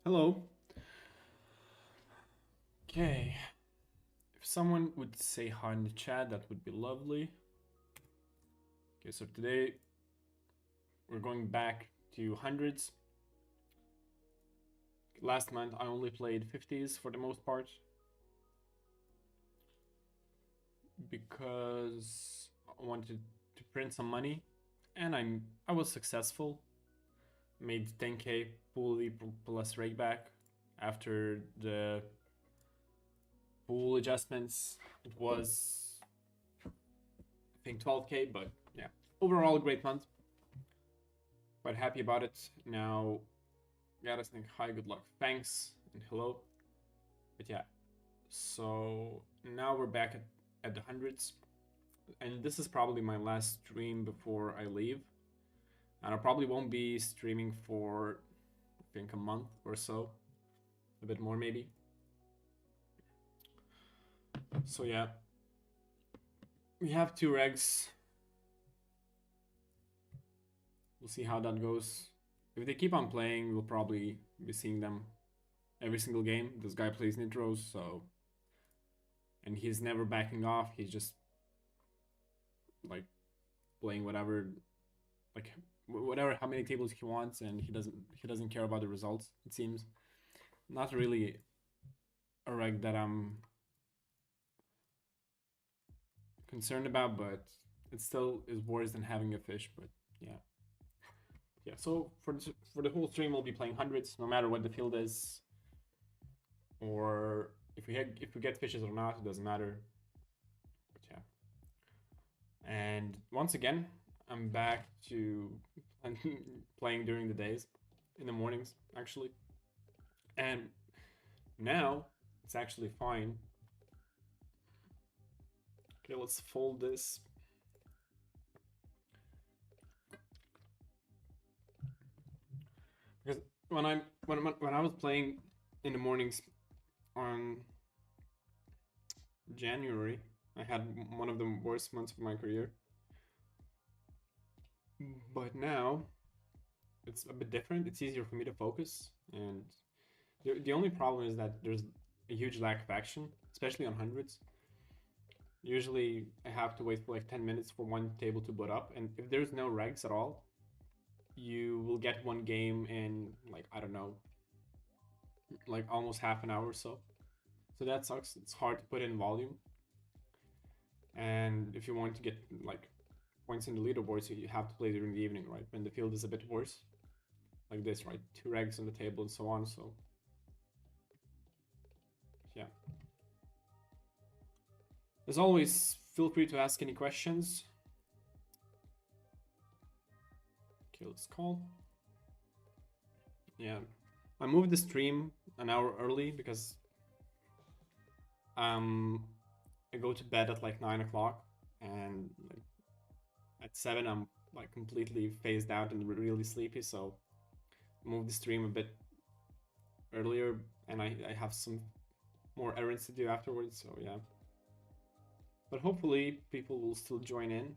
Hello. Okay. If someone would say hi in the chat, that would be lovely. Okay, so today we're going back to hundreds. Last month I only played 50s for the most part because I wanted to print some money and I was successful. Made 10k fully plus rake back after the pool adjustments. It was I think 12k, but yeah, overall a great month. Quite happy about it. Now, gotta think hi, good luck, thanks, and hello. But yeah, so now we're back at the hundreds, and this is probably my last stream before I leave. And I probably won't be streaming for, I think, a month or so, a bit more maybe. So yeah, we have two regs. We'll see how that goes. If they keep on playing, we'll probably be seeing them every single game. This guy plays nitros, so, and he's never backing off. He's just like playing whatever, like whatever, how many tables he wants, and he doesn't care about the results. It seems not really a reg that I'm concerned about, but it still is worse than having a fish. But yeah, yeah. So for the whole stream, we'll be playing hundreds, no matter what the field is, or if we get fishes or not, it doesn't matter. But yeah. And once again, I'm back to playing during the days, in the mornings actually, and now it's actually fine. Okay, let's fold this. Because when I was playing in the mornings on January, I had one of the worst months of my career. But now it's a bit different. It's easier for me to focus, and the only problem is that there's a huge lack of action, especially on hundreds. Usually, I have to wait for like 10 minutes for one table to boot up, and if there's no regs at all, you will get one game in like, I don't know, like almost half an hour or so. So that sucks. It's hard to put in volume. And if you want to get like points in the leaderboard, so you have to play during the evening, right? When the field is a bit worse. Like this, right? Two regs on the table and so on. So yeah. As always, feel free to ask any questions. Okay, let's call. Yeah. I moved the stream an hour early because I go to bed at like 9 o'clock, and like at 7 I'm like completely phased out and really sleepy, so I moved the stream a bit earlier, and I have some more errands to do afterwards, so yeah. But hopefully people will still join in.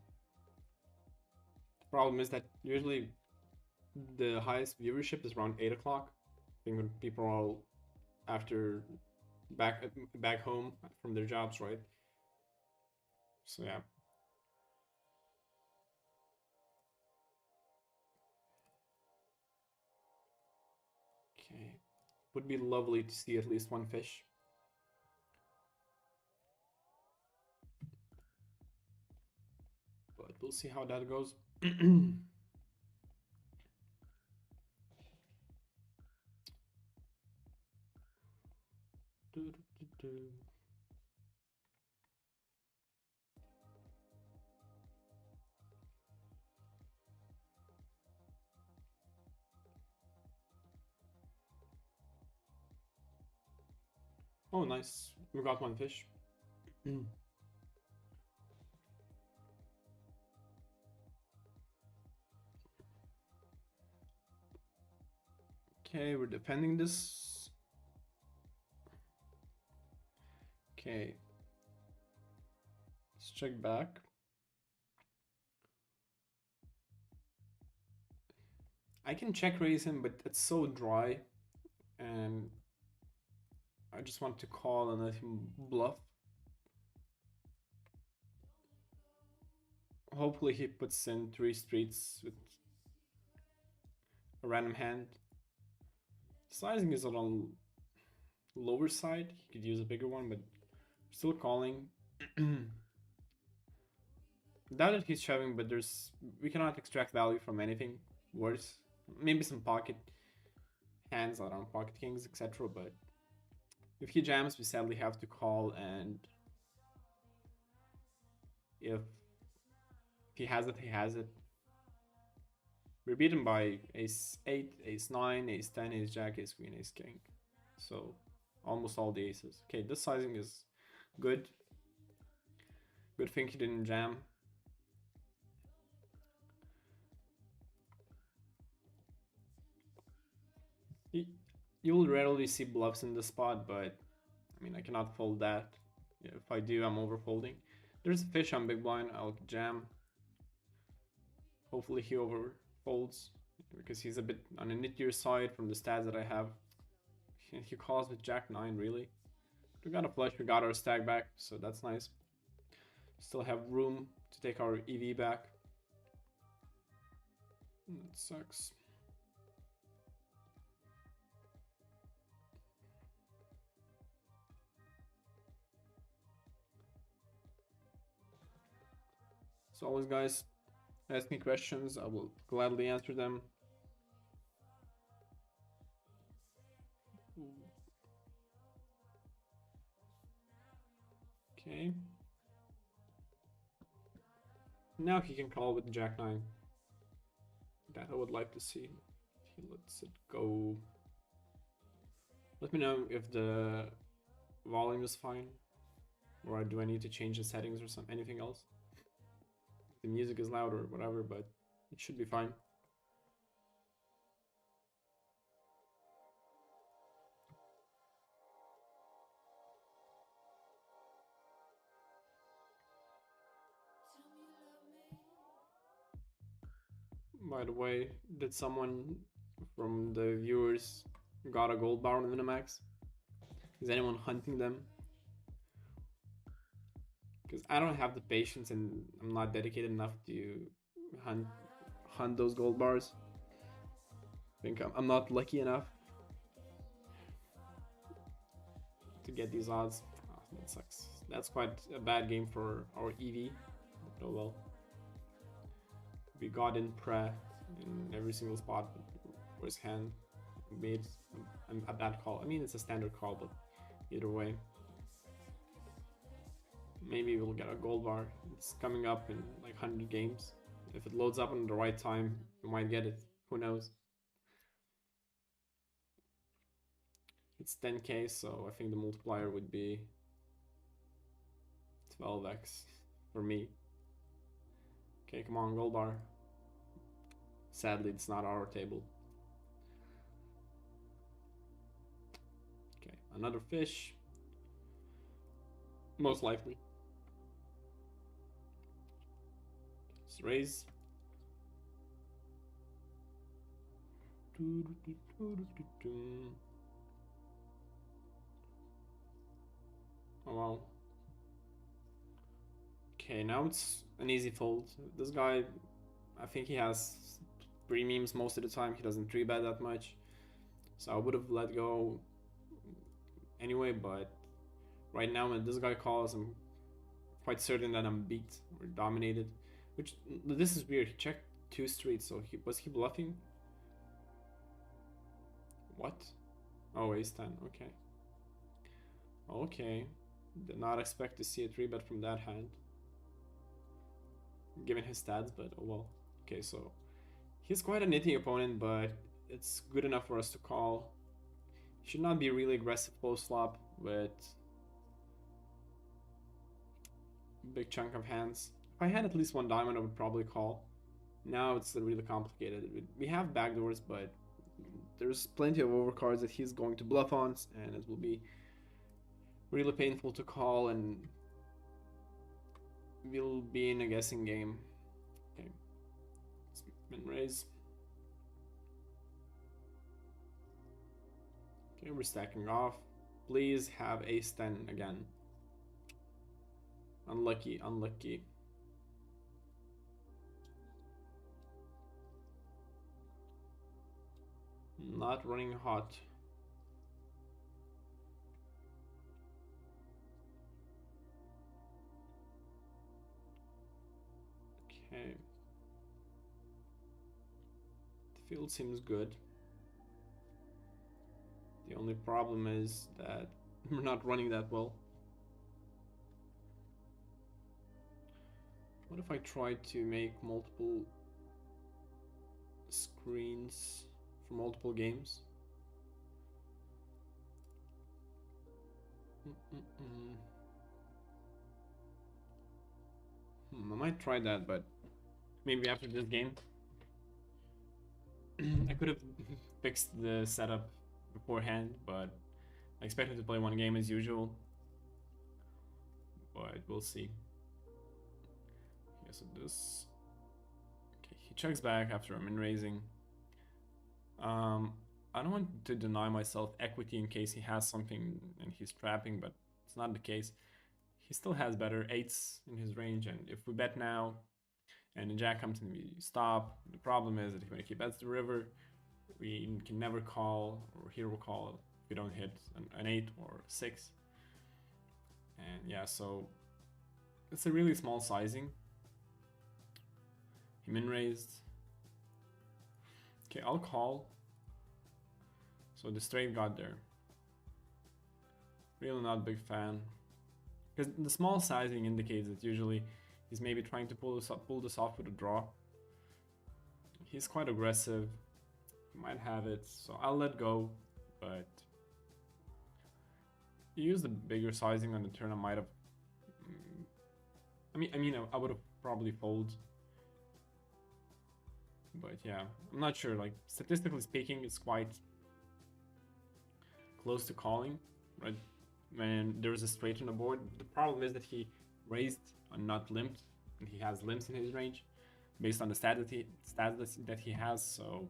The problem is that usually the highest viewership is around 8 o'clock. I think when people are all after back home from their jobs, right? So yeah. Okay. Would be lovely to see at least one fish. But we'll see how that goes. Oh, nice. We got one fish. Okay, we're defending this. Okay. Let's check back. I can check raise him, but it's so dry. And I just want to call and let him bluff. Hopefully he puts in 3 streets with a random hand. Sizing is on lower side. He could use a bigger one, but still calling. Doubt that he's shoving, but we cannot extract value from anything worse. Maybe some pocket hands around pocket kings, etc. But if he jams, we sadly have to call, and if he has it, he has it. We're beaten by ace 8, ace 9, ace 10, ace jack, ace queen, ace king. So almost all the aces. Okay, this sizing is good. Good thing he didn't jam. You will rarely see bluffs in this spot, but I mean, I cannot fold that. Yeah, if I do, I'm over folding. There's a fish on big blind. I'll jam. Hopefully he over folds because he's a bit on a nittier side from the stats that I have. He calls with jack 9, really. We got a flush, we got our stack back, so that's nice. Still have room to take our EV back. That sucks. So always, guys, ask me questions. I will gladly answer them. Okay. Now he can call with jack 9. That I would like to see. He lets it go. Let me know if the volume is fine, or do I need to change the settings or anything else. The music is loud or whatever, but it should be fine. By the way, did someone from the viewers got a gold bar on Winamax? Is anyone hunting them? Because I don't have the patience and I'm not dedicated enough to hunt those gold bars. I think I'm not lucky enough to get these odds. Oh, that sucks. That's quite a bad game for our EV. Oh well. We got in pre in every single spot for his hand. Made a bad call. I mean, it's a standard call, but either way. Maybe we'll get a gold bar. It's coming up in like 100 games. If it loads up in the right time, we might get it. Who knows? It's 10k, so I think the multiplier would be 12x for me. Okay, come on, gold bar. Sadly, it's not our table. Okay, another fish. Most likely. Let's raise. Oh wow. Okay, now it's an easy fold. This guy, I think he has premiums most of the time. He doesn't 3-bet that much. So I would have let go anyway, but right now when this guy calls, I'm quite certain that I'm beat or dominated. Which, this is weird. He checked 2 streets, so was he bluffing? What? Oh, ace 10, okay. Okay. Did not expect to see a 3-bet from that hand, given his stats, but oh well. Okay, so he's quite a nitty opponent, but it's good enough for us to call. He should not be really aggressive post flop with big chunk of hands. If I had at least 1 diamond, I would probably call. Now it's really complicated. We have backdoors, but there's plenty of overcards that he's going to bluff on, and it will be really painful to call, and we'll be in a guessing game. Okay, let's min raise. Okay, we're stacking off. Please have ace 10 again. Unlucky, unlucky. Not running hot. Okay. The field seems good. The only problem is that we're not running that well. What if I try to make multiple screens for multiple games? I might try that, but maybe after this game. I could have fixed the setup beforehand, but I expected to play one game as usual. But we'll see. Okay, so this. Okay, he checks back after I'm in raising. I don't want to deny myself equity in case he has something and he's trapping, but it's not the case. He still has better eights in his range, and if we bet now and the jack comes and we stop, the problem is that when he bets the river, we can never call, or hero call if we don't hit an 8 or 6. And yeah, so it's a really small sizing. He min raised. Okay, I'll call. So the straight got there. Really not a big fan. Because the small sizing indicates that usually he's maybe trying to pull this off with a draw. He's quite aggressive. He might have it, so I'll let go. But you use the bigger sizing on the turn. I might have. I would have probably folded. But yeah, I'm not sure. Like statistically speaking, it's quite close to calling, right? When there's a straight on the board. The problem is that he raised and not limped, and he has limps in his range based on the stats that he has. So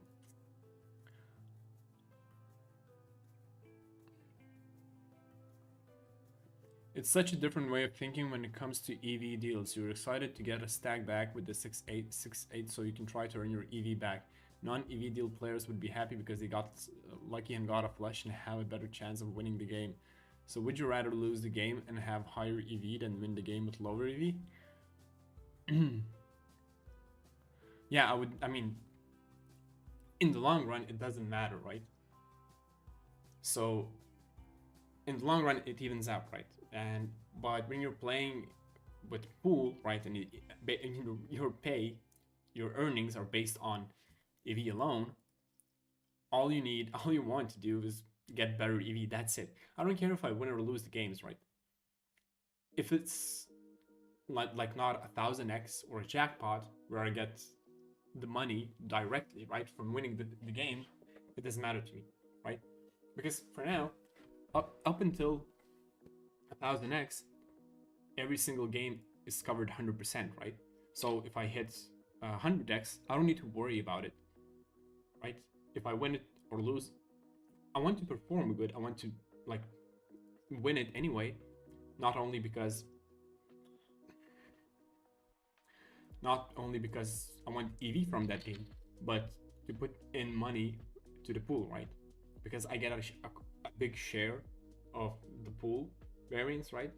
it's such a different way of thinking when it comes to EV deals. You're excited to get a stack back with the 6-8 so you can try to earn your EV back. Non-EV deal players would be happy because they got lucky and got a flush and have a better chance of winning the game. So would you rather lose the game and have higher EV than win the game with lower EV? Yeah, I would. I mean, in the long run, it doesn't matter, right? So in the long run, it evens out, right? But when you're playing with pool, right, and your earnings are based on EV alone. All you want to do is get better EV. That's it. I don't care if I win or lose the games, right? If it's like not 1000x or a jackpot where I get the money directly, right, from winning the game, it doesn't matter to me, right? Because for now, up until 1000x, every single game is covered 100%, right? So if I hit 100x, I don't need to worry about it, right? If I win it or lose, I want to perform good. I want to like win it anyway, not only because I want EV from that game, but to put in money to the pool, right? Because I get a big share of the pool variance, right?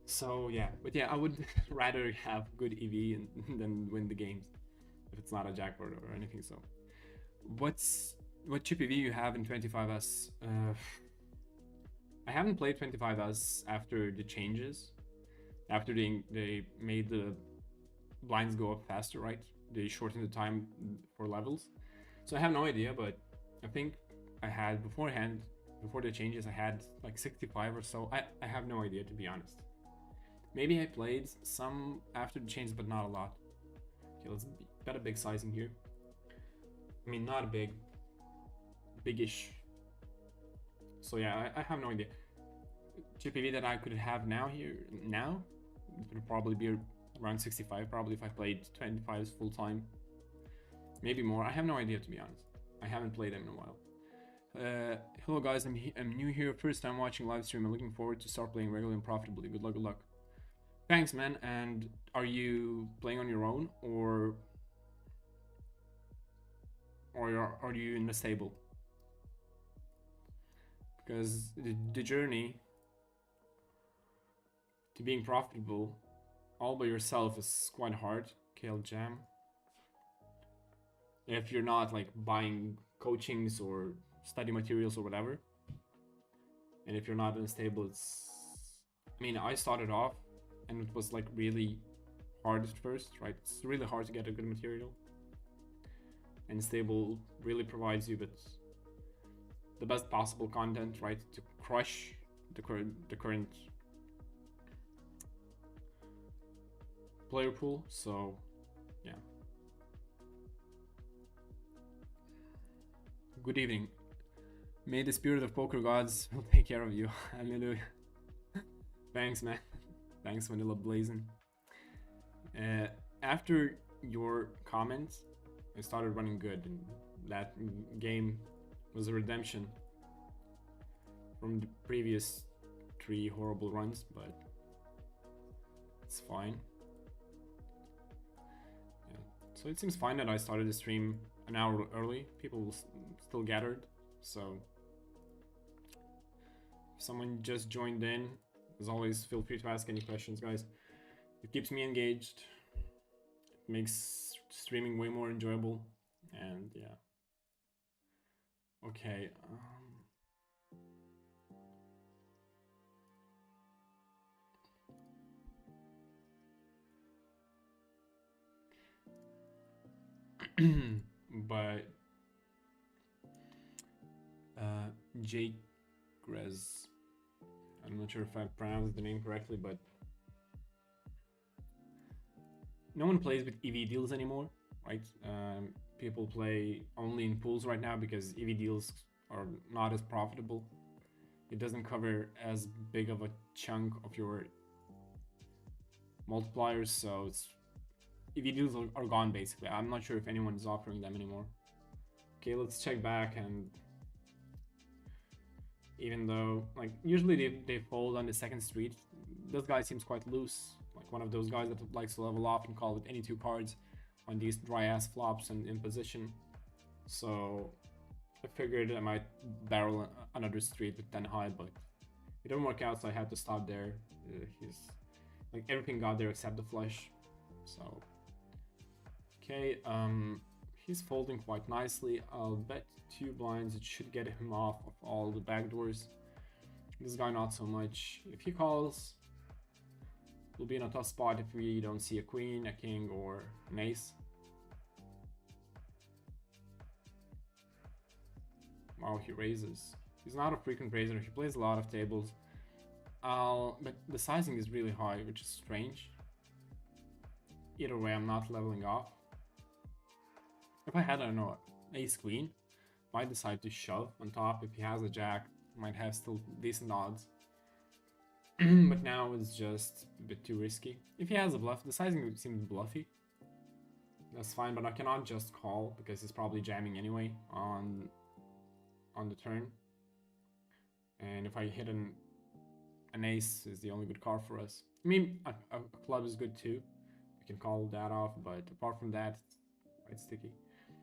So yeah, but yeah, I would rather have good EV than win the games if it's not a jackpot or anything. So what chip EV you have in 25S? I haven't played 25S after the changes, after they made the blinds go up faster, right? They shortened the time for levels. So I have no idea, but I think I had before the changes, I had like 65 or so. I have no idea, to be honest. Maybe I played some after the changes, but not a lot. Okay, let's bet a big sizing here. I mean, not a big-ish. So yeah, I have no idea. Chip EV that I could have now, it would probably be around 65, probably if I played 25s full time. Maybe more. I have no idea, to be honest. I haven't played them in a while. Hello guys, I'm new here, first time watching live stream. I'm looking forward to start playing regularly and profitably. Good luck, good luck. Thanks, man. And are you playing on your own, or are you in the stable? Because the journey to being profitable all by yourself is quite hard. Kale Jam. If you're not like buying coachings or study materials or whatever, and if you're not in a stable, it's. I mean, I started off, and it was like really hard at first, right? It's really hard to get a good material, and stable really provides you with the best possible content, right, to crush the current player pool. So yeah. Good evening. May the spirit of poker gods will take care of you. Hallelujah. Thanks, man. Thanks, Vanilla Blazin. After your comments, I started running good, and that game was a redemption from the previous 3 horrible runs, but it's fine. Yeah. So it seems fine that I started the stream an hour early. People still gathered, so if someone just joined in, as always, feel free to ask any questions, guys. It keeps me engaged, it makes streaming way more enjoyable, and yeah. Okay. But Jake Grez, I'm not sure if I pronounced the name correctly, but no one plays with EV deals anymore, right? People play only in pools right now because EV deals are not as profitable. It doesn't cover as big of a chunk of your multipliers, so it's EV deals are gone basically. I'm not sure if anyone is offering them anymore. Okay, let's check back, and even though like usually they fold on the second street, this guy seems quite loose, like one of those guys that likes to level off and call with any 2 cards on these dry ass flops and in position. So I figured I might barrel another street with 10 high, but it didn't work out, so I had to stop there. He's like everything got there except the flush. So okay, he's folding quite nicely. I'll bet 2 blinds. It should get him off of all the backdoors. This guy not so much. If he calls, we'll be in a tough spot if we don't see a queen, a king, or an ace. Wow, he raises. He's not a frequent raiser. He plays a lot of tables. But the sizing is really high, which is strange. Either way, I'm not leveling off. If I had, I don't know, ace queen, might decide to shove on top. If he has a jack, might have still decent odds. But now it's just a bit too risky. If he has a bluff, the sizing seems bluffy. That's fine, but I cannot just call because he's probably jamming anyway on the turn. And if I hit an ace is the only good card for us. I mean, a club is good too. We can call that off, but apart from that, it's quite sticky.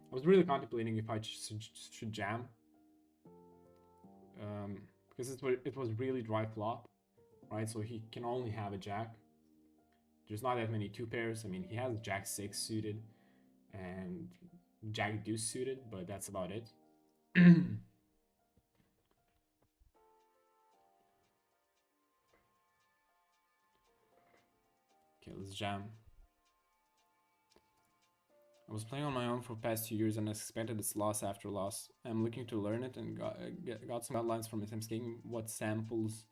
I was really contemplating if I should jam. Because it was really dry flop, right? So he can only have a jack. There's not that many 2 pairs. I mean, he has jack 6 suited and jack deuce suited, but that's about it. Okay, let's jam. I was playing on my own for the past 2 years and expected this loss after loss. I'm looking to learn it and got some guidelines from smstaking, what samples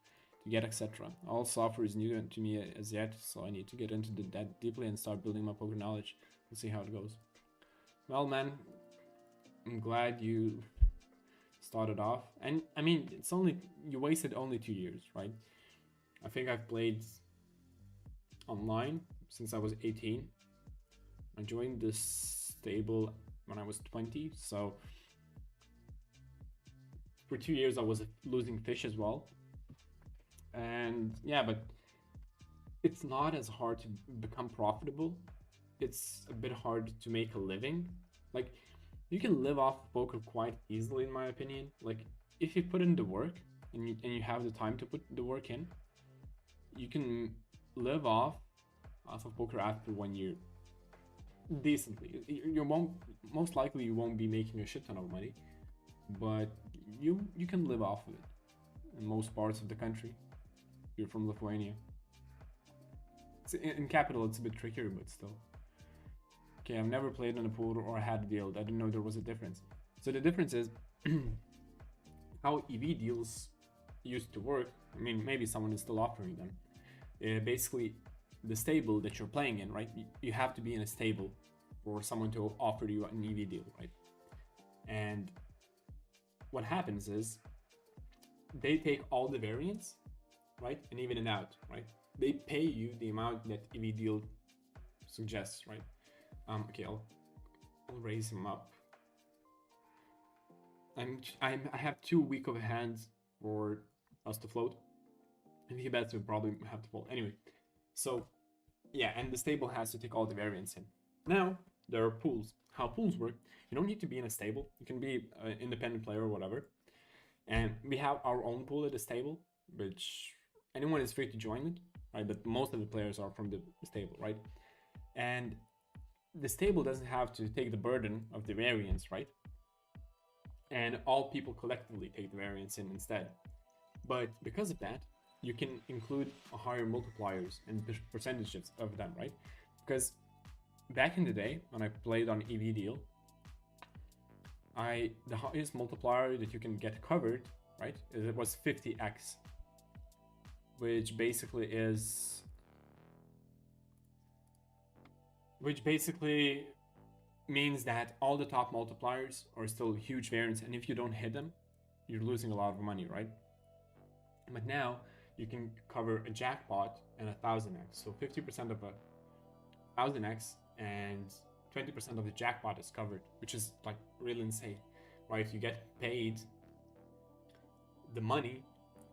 to get, etc. All software is new to me as yet, so I need to get into that deeply and start building my poker knowledge. We'll see how it goes. Well, man, I'm glad you started off. And I mean, you wasted only 2 years, right? I think I've played online since I was 18. I joined this stable when I was 20, so for 2 years I was losing fish as well. And yeah, but it's not as hard to become profitable. It's a bit hard to make a living. Like, you can live off of poker quite easily, in my opinion. Like, if you put in the work and you have the time to put the work in, you can live off of poker after 1 year decently. You won't, most likely you won't be making a shit ton of money, but you can live off of it in most parts of the country. You're from Lithuania. In capital, it's a bit trickier, but still. Okay, I've never played on a pool or had a deal. I didn't know there was a difference. So the difference is how EV deals used to work. I mean, maybe someone is still offering them. Basically, the stable that you're playing in, right? You have to be in a stable for someone to offer you an EV deal, right? And what happens is they take all the variance, right, and even it out, right? They pay you the amount that EV deal suggests, right? Okay, I'll raise him up. I have too weak of hands for us to float. And he bets we probably have to fold anyway. So yeah, and the stable has to take all the variance in. Now there are pools. How pools work? You don't need to be in a stable. You can be an independent player or whatever. And we have our own pool at the stable, which anyone is free to join it, right? But most of the players are from the stable, right? And the stable doesn't have to take the burden of the variance, right? And all people collectively take the variance in instead. But because of that, you can include higher multipliers and percentages of them, right? Because back in the day when I played on EV Deal, the highest multiplier that you can get covered, right, it was 50x, which basically means that all the top multipliers are still huge variance, and if you don't hit them, you're losing a lot of money, right? But now you can cover a jackpot and 1000x. So 50% of a 1000x and 20% of the jackpot is covered, which is like really insane, right? You get paid the money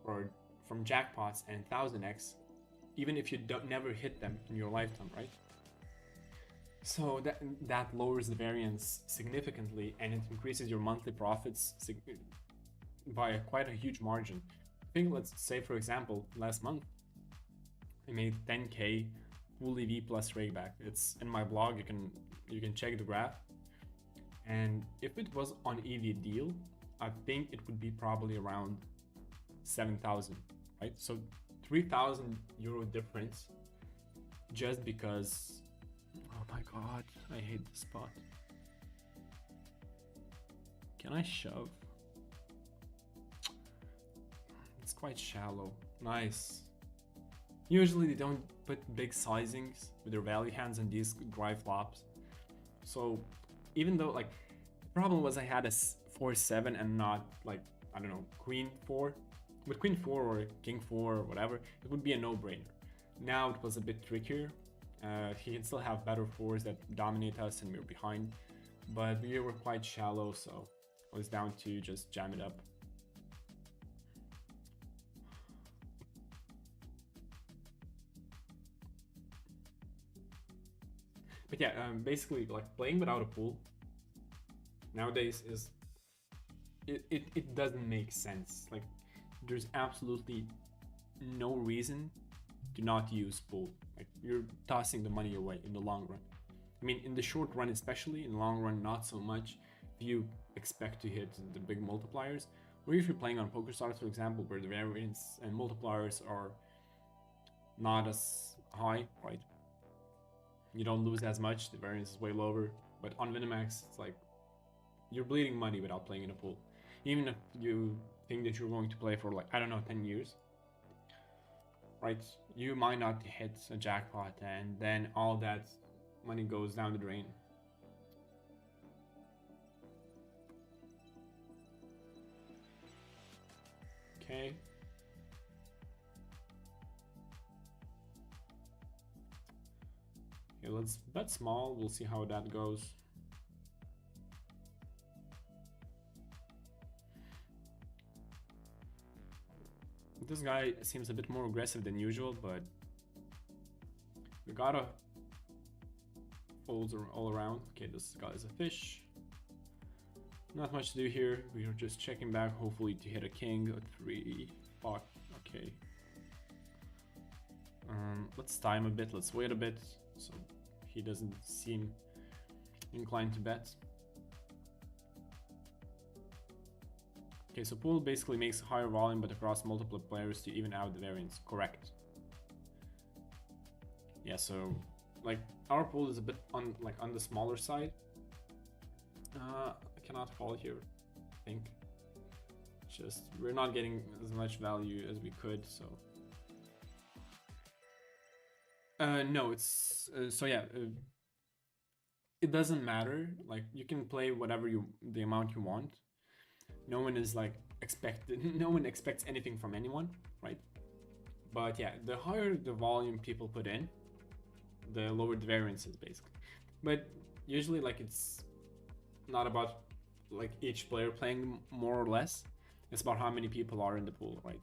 from jackpots and 1000x, even if you never hit them in your lifetime, right? So that lowers the variance significantly, and it increases your monthly profits by quite a huge margin. I think, let's say for example, last month I made 10k full EV plus rakeback. It's in my blog. You can check the graph. And if it was on EV Deal, I think it would be probably around 7,000, right? So 3,000 euro difference just because. Oh my god, I hate this spot. Can I shove? It's quite shallow. Nice. Usually they don't put big sizings with their value hands on these dry flops. So even though, like, the problem was I had a 4-7 and not, like, I don't know, queen 4. With queen 4 or king 4 or whatever, it would be a no-brainer. Now it was a bit trickier. He can still have better 4s that dominate us and we're behind, but we were quite shallow, so I was down to just jam it up. But yeah, basically, like, playing without a pool nowadays is it doesn't make sense. Like, there's absolutely no reason to not use pool. Like, you're tossing the money away in the long run. I mean, in the short run especially, in the long run not so much, if you expect to hit the big multipliers, or if you're playing on PokerStars, for example, where the variance and multipliers are not as high, right? You don't lose as much, the variance is way lower. But on Winamax, it's like you're bleeding money without playing in a pool. Even if you think that you're going to play for, like, I don't know, 10 years, right? You might not hit a jackpot, and then all that money goes down the drain. Okay. Okay, let's bet small. We'll see how that goes. This guy seems a bit more aggressive than usual, but we gotta folds all around. Okay, this guy's a fish. Not much to do here. We are just checking back, hopefully to hit a king, a 3 pot. Okay. Let's time a bit. Let's wait a bit so he doesn't seem inclined to bet. Okay, so pool basically makes a higher volume but across multiple players to even out the variance. Correct. Yeah, so like our pool is a bit on the smaller side. I cannot call here, I think. Just we're not getting as much value as we could, so no, it's so yeah, it doesn't matter. Like you can play whatever the amount you want. No one is like no one expects anything from anyone, right? But yeah, the higher the volume people put in, the lower the variance is basically. But usually like it's not about like each player playing more or less. It's about how many people are in the pool, right?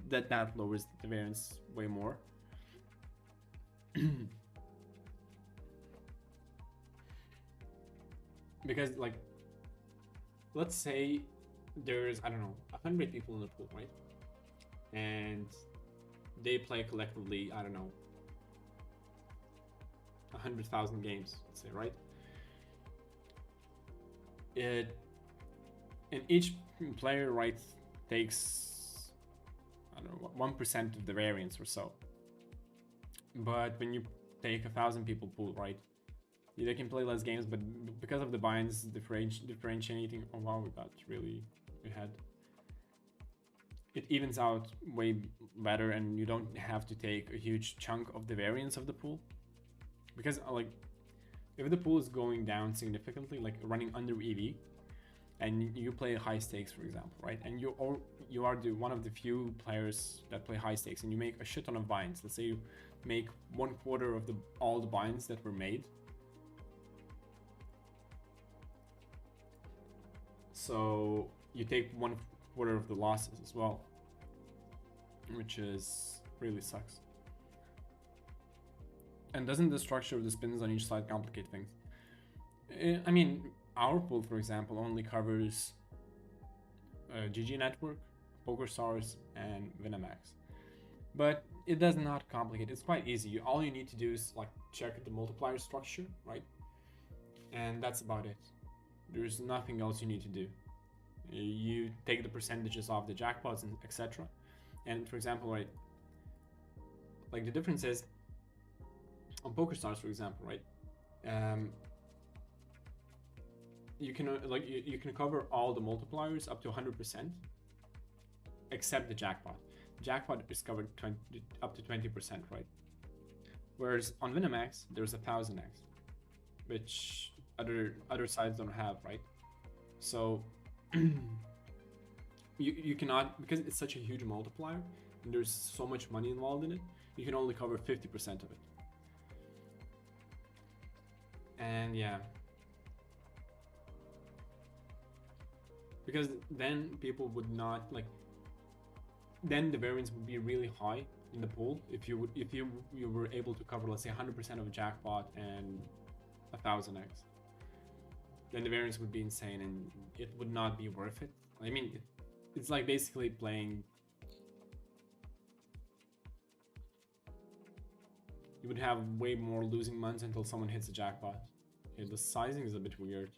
That lowers the variance way more. Because like, let's say there's, I don't know, 100 people in the pool, right? And they play collectively, I don't know, 100,000 games, let's say, right? And each player, right, takes, I don't know, 1% of the variance or so. But when you take 1,000 people pool, right, they can play less games, but because of the binds differentiating, oh wow, we got really ahead. It evens out way better, and you don't have to take a huge chunk of the variance of the pool. Because like, if the pool is going down significantly, like running under EV, and you play high stakes, for example, right? And you are one of the few players that play high stakes, and you make a shit ton of binds. Let's say you make 1/4 of all the binds that were made. So you take 1/4 of the losses as well, which is really sucks. And doesn't the structure of the spins on each side complicate things? I mean, our pool, for example, only covers GG Network, PokerStars, and Winamax. But it does not complicate. It's quite easy. All you need to do is like check the multiplier structure, right? And that's about it. There's nothing else you need to do. You take the percentages off the jackpots and etc. And for example, right, like the difference is on PokerStars, for example, right? You can you can cover all the multipliers up to 100%, except the jackpot. Jackpot is covered up to 20%, right? Whereas on Winamax, there's 1000x, which other sides don't have, right? So you cannot, because it's such a huge multiplier and there's so much money involved in it, you can only cover 50% of it. And yeah, because then people would not like, then the variance would be really high in the pool if you were able to cover, let's say, 100% of a jackpot and 1000x. Then the variance would be insane and it would not be worth it. I mean, it's like basically playing, you would have way more losing months until someone hits a jackpot. Okay, the sizing is a bit weird.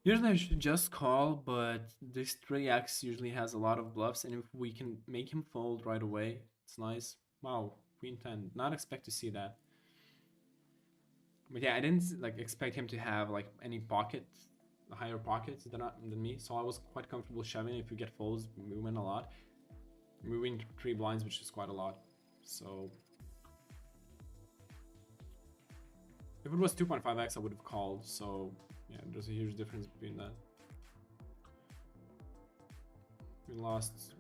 Usually I should just call, but this 3x usually has a lot of bluffs, and if we can make him fold right away, it's nice. Wow, queen 10, not expect to see that. But yeah, I didn't like expect him to have like any higher pockets than me, so I was quite comfortable shoving. If we get folds, we win a lot. We win 3 blinds, which is quite a lot. So if it was 2.5x, I would have called. So yeah, there's a huge difference between that. We lost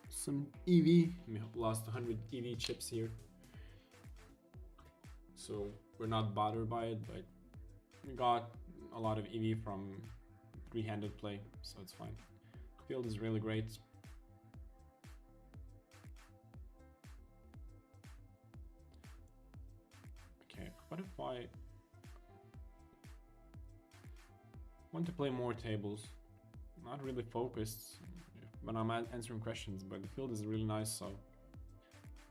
some EV. We lost 100 EV chips here. So we're not bothered by it, but we got a lot of EV from 3-handed play, so it's fine. Field is really great. What if I want to play more tables? Not really focused when I'm answering questions, but the field is really nice, so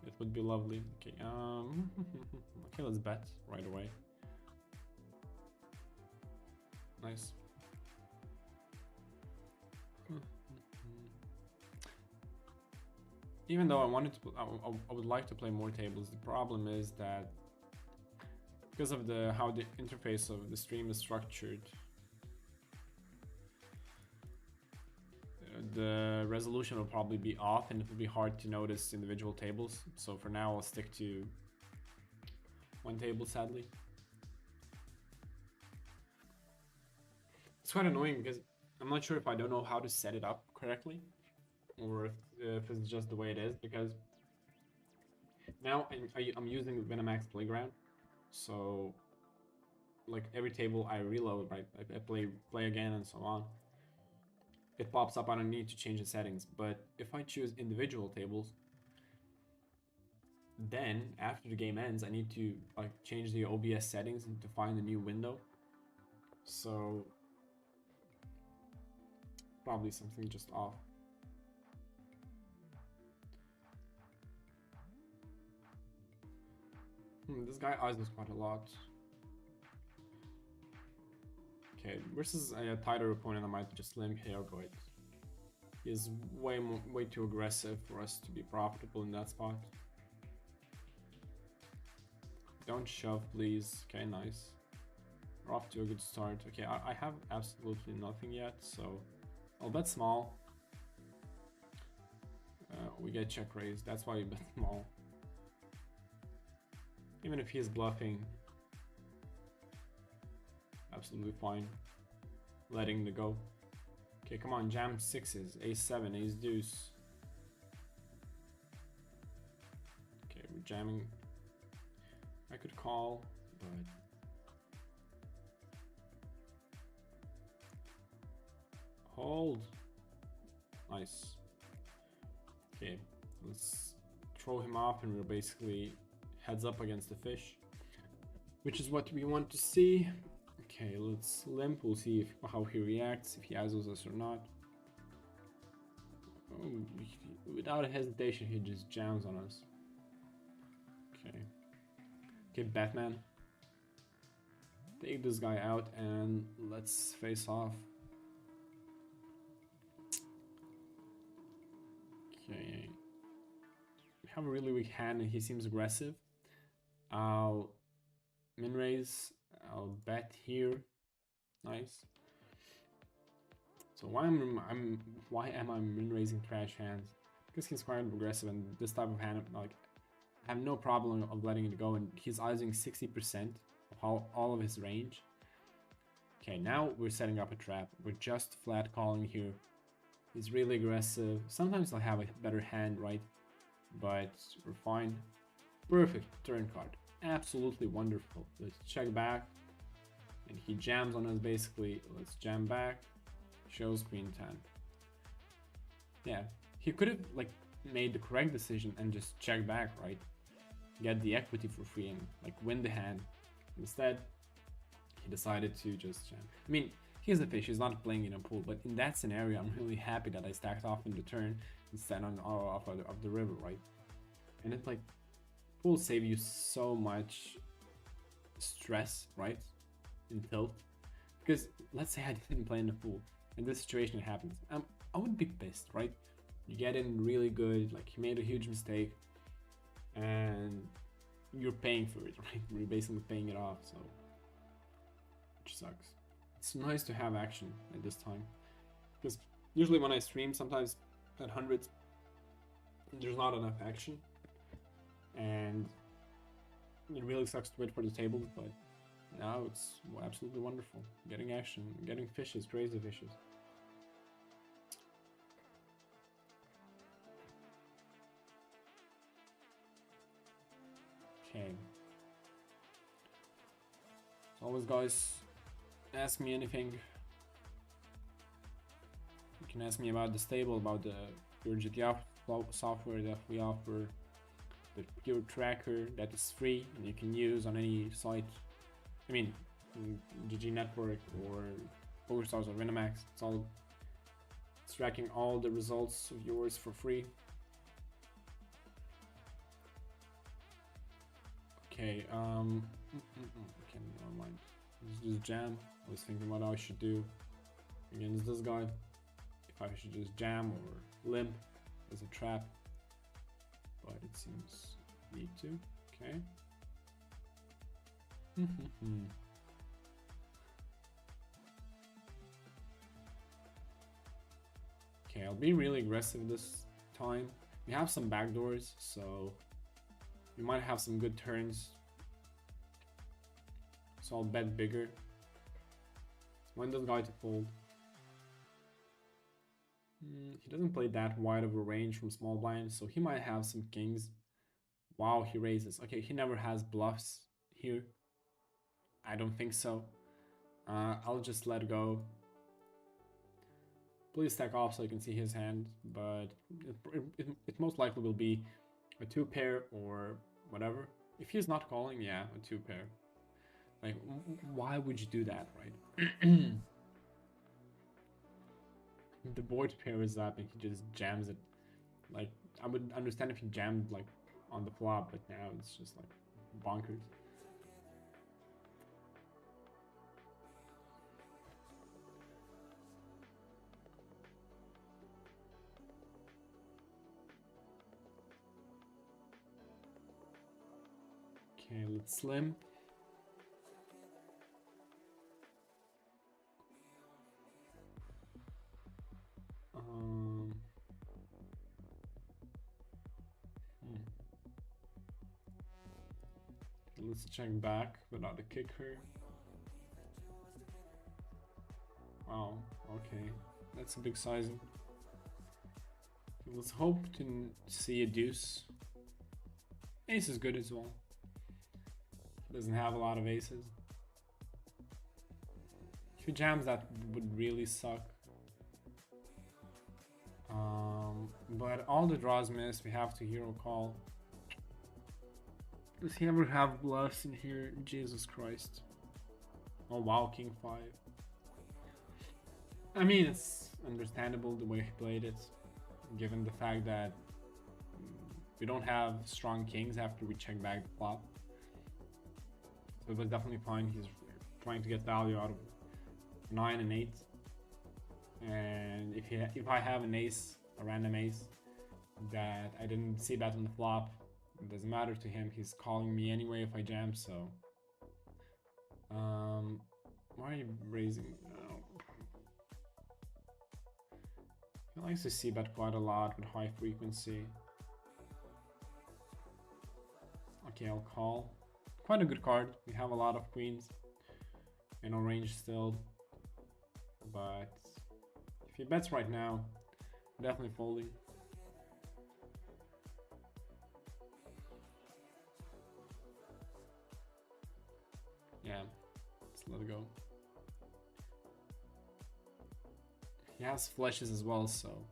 it would be lovely. Okay, okay, let's bet right away. Nice. Even though I wanted to, I would like to play more tables. The problem is that because of how the interface of the stream is structured, the resolution will probably be off, and it will be hard to notice individual tables. So for now, I'll stick to one table, sadly. It's quite annoying because I'm not sure if I don't know how to set it up correctly, or if it's just the way it is, because now I'm using Venemax Playground, so like every table I reload, right, I play again and so on, it pops up. I don't need to change the settings. But if I choose individual tables, then after the game ends, I need to like change the OBS settings and to find a new window. So probably something just off. This guy eyes us quite a lot. Okay, versus a tighter opponent, I might just limp here, but he's way too aggressive for us to be profitable in that spot. Don't shove, please. Okay, nice. We're off to a good start. Okay, I have absolutely nothing yet, so I'll bet small. We get check raised. That's why we bet small. Even if he's bluffing, absolutely fine. Letting the go. Okay, come on, jam sixes, ace seven, ace deuce. Okay, we're jamming. I could call, but hold. Nice. Okay, let's throw him off, and we're basically heads up against the fish, which is what we want to see. Okay, let's limp. We'll see how he reacts, if he azzles us or not. Oh, without a hesitation, he just jams on us. Okay. Okay, Batman. Take this guy out and let's face off. Okay. We have a really weak hand and he seems aggressive. I'll min raise. I'll bet here. Nice. So why am I min raising trash hands? Because he's quite aggressive, and this type of hand, like, I have no problem of letting it go, and he's eyeing 60% of all of his range. Okay, now we're setting up a trap. We're just flat calling here. He's really aggressive. Sometimes I'll have a better hand, right? But we're fine. Perfect turn card. Absolutely wonderful. Let's check back. And he jams on us basically. Let's jam back. Shows queen 10. Yeah, he could have like made the correct decision and just check back, right? Get the equity for free and like win the hand. Instead, he decided to just jam. I mean, he's a fish, he's not playing in a pool, but in that scenario, I'm really happy that I stacked off in the turn instead off of the river, right? And it's like, pools save you so much stress, right? In tilt. Because let's say I didn't play in the pool and this situation happens. I would be pissed, right? You get in really good, like you made a huge mistake and you're paying for it, right? You're basically paying it off, so which sucks. It's nice to have action at this time, because usually when I stream, sometimes at hundreds, there's not enough action, and it really sucks to wait for the tables, but now it's absolutely wonderful. Getting action, getting fishes, crazy fishes. Okay. As always, guys, ask me anything. You can ask me about the stable, about the PureGTO software that we offer. the pure tracker that is free and you can use on any site. I mean, GG Network or PokerStars or Winamax. It's tracking all the results of yours for free. Okay, okay, never mind. Let's just jam. I was thinking what I should do against this guy. If I should just jam or limp as a trap. But it seems need to. Okay. Okay, I'll be really aggressive this time. We have some backdoors, so we might have some good turns. So I'll bet bigger. When this guy to fold. He doesn't play that wide of a range from small blind, so he might have some kings. Wow, he raises. Okay, he never has bluffs here. I don't think so. I'll just let go. Please stack off so I can see his hand, but it most likely will be a 2-pair or whatever. If he's not calling, yeah, a 2-pair. Like, why would you do that, right? The board pair is up and he just jams it. Like, I would understand if he jammed like on the flop, but now it's just like bonkers. Okay, let's slim. Let's check back without a kicker. Wow, okay, that's a big sizing. Let's hope to see a deuce. Ace is good as well. Doesn't have a lot of aces. If he jams, that would really suck. But all the draws miss. We have to hero call. Does he ever have bluffs in here? Jesus Christ. Oh wow, King 5. I mean, it's understandable the way he played it, given the fact that we don't have strong kings after we check back the flop. So it was definitely fine. He's trying to get value out of 9 and 8. And if I have an ace, a random ace, that I didn't see that on the flop, it doesn't matter to him. He's calling me anyway if I jam, so... why are you raising? No. He likes to see bet quite a lot with high frequency. Okay, I'll call. Quite a good card. We have a lot of queens in our range still. But if he bets right now, definitely folding. Yeah, let's let it go. He has flushes as well, so...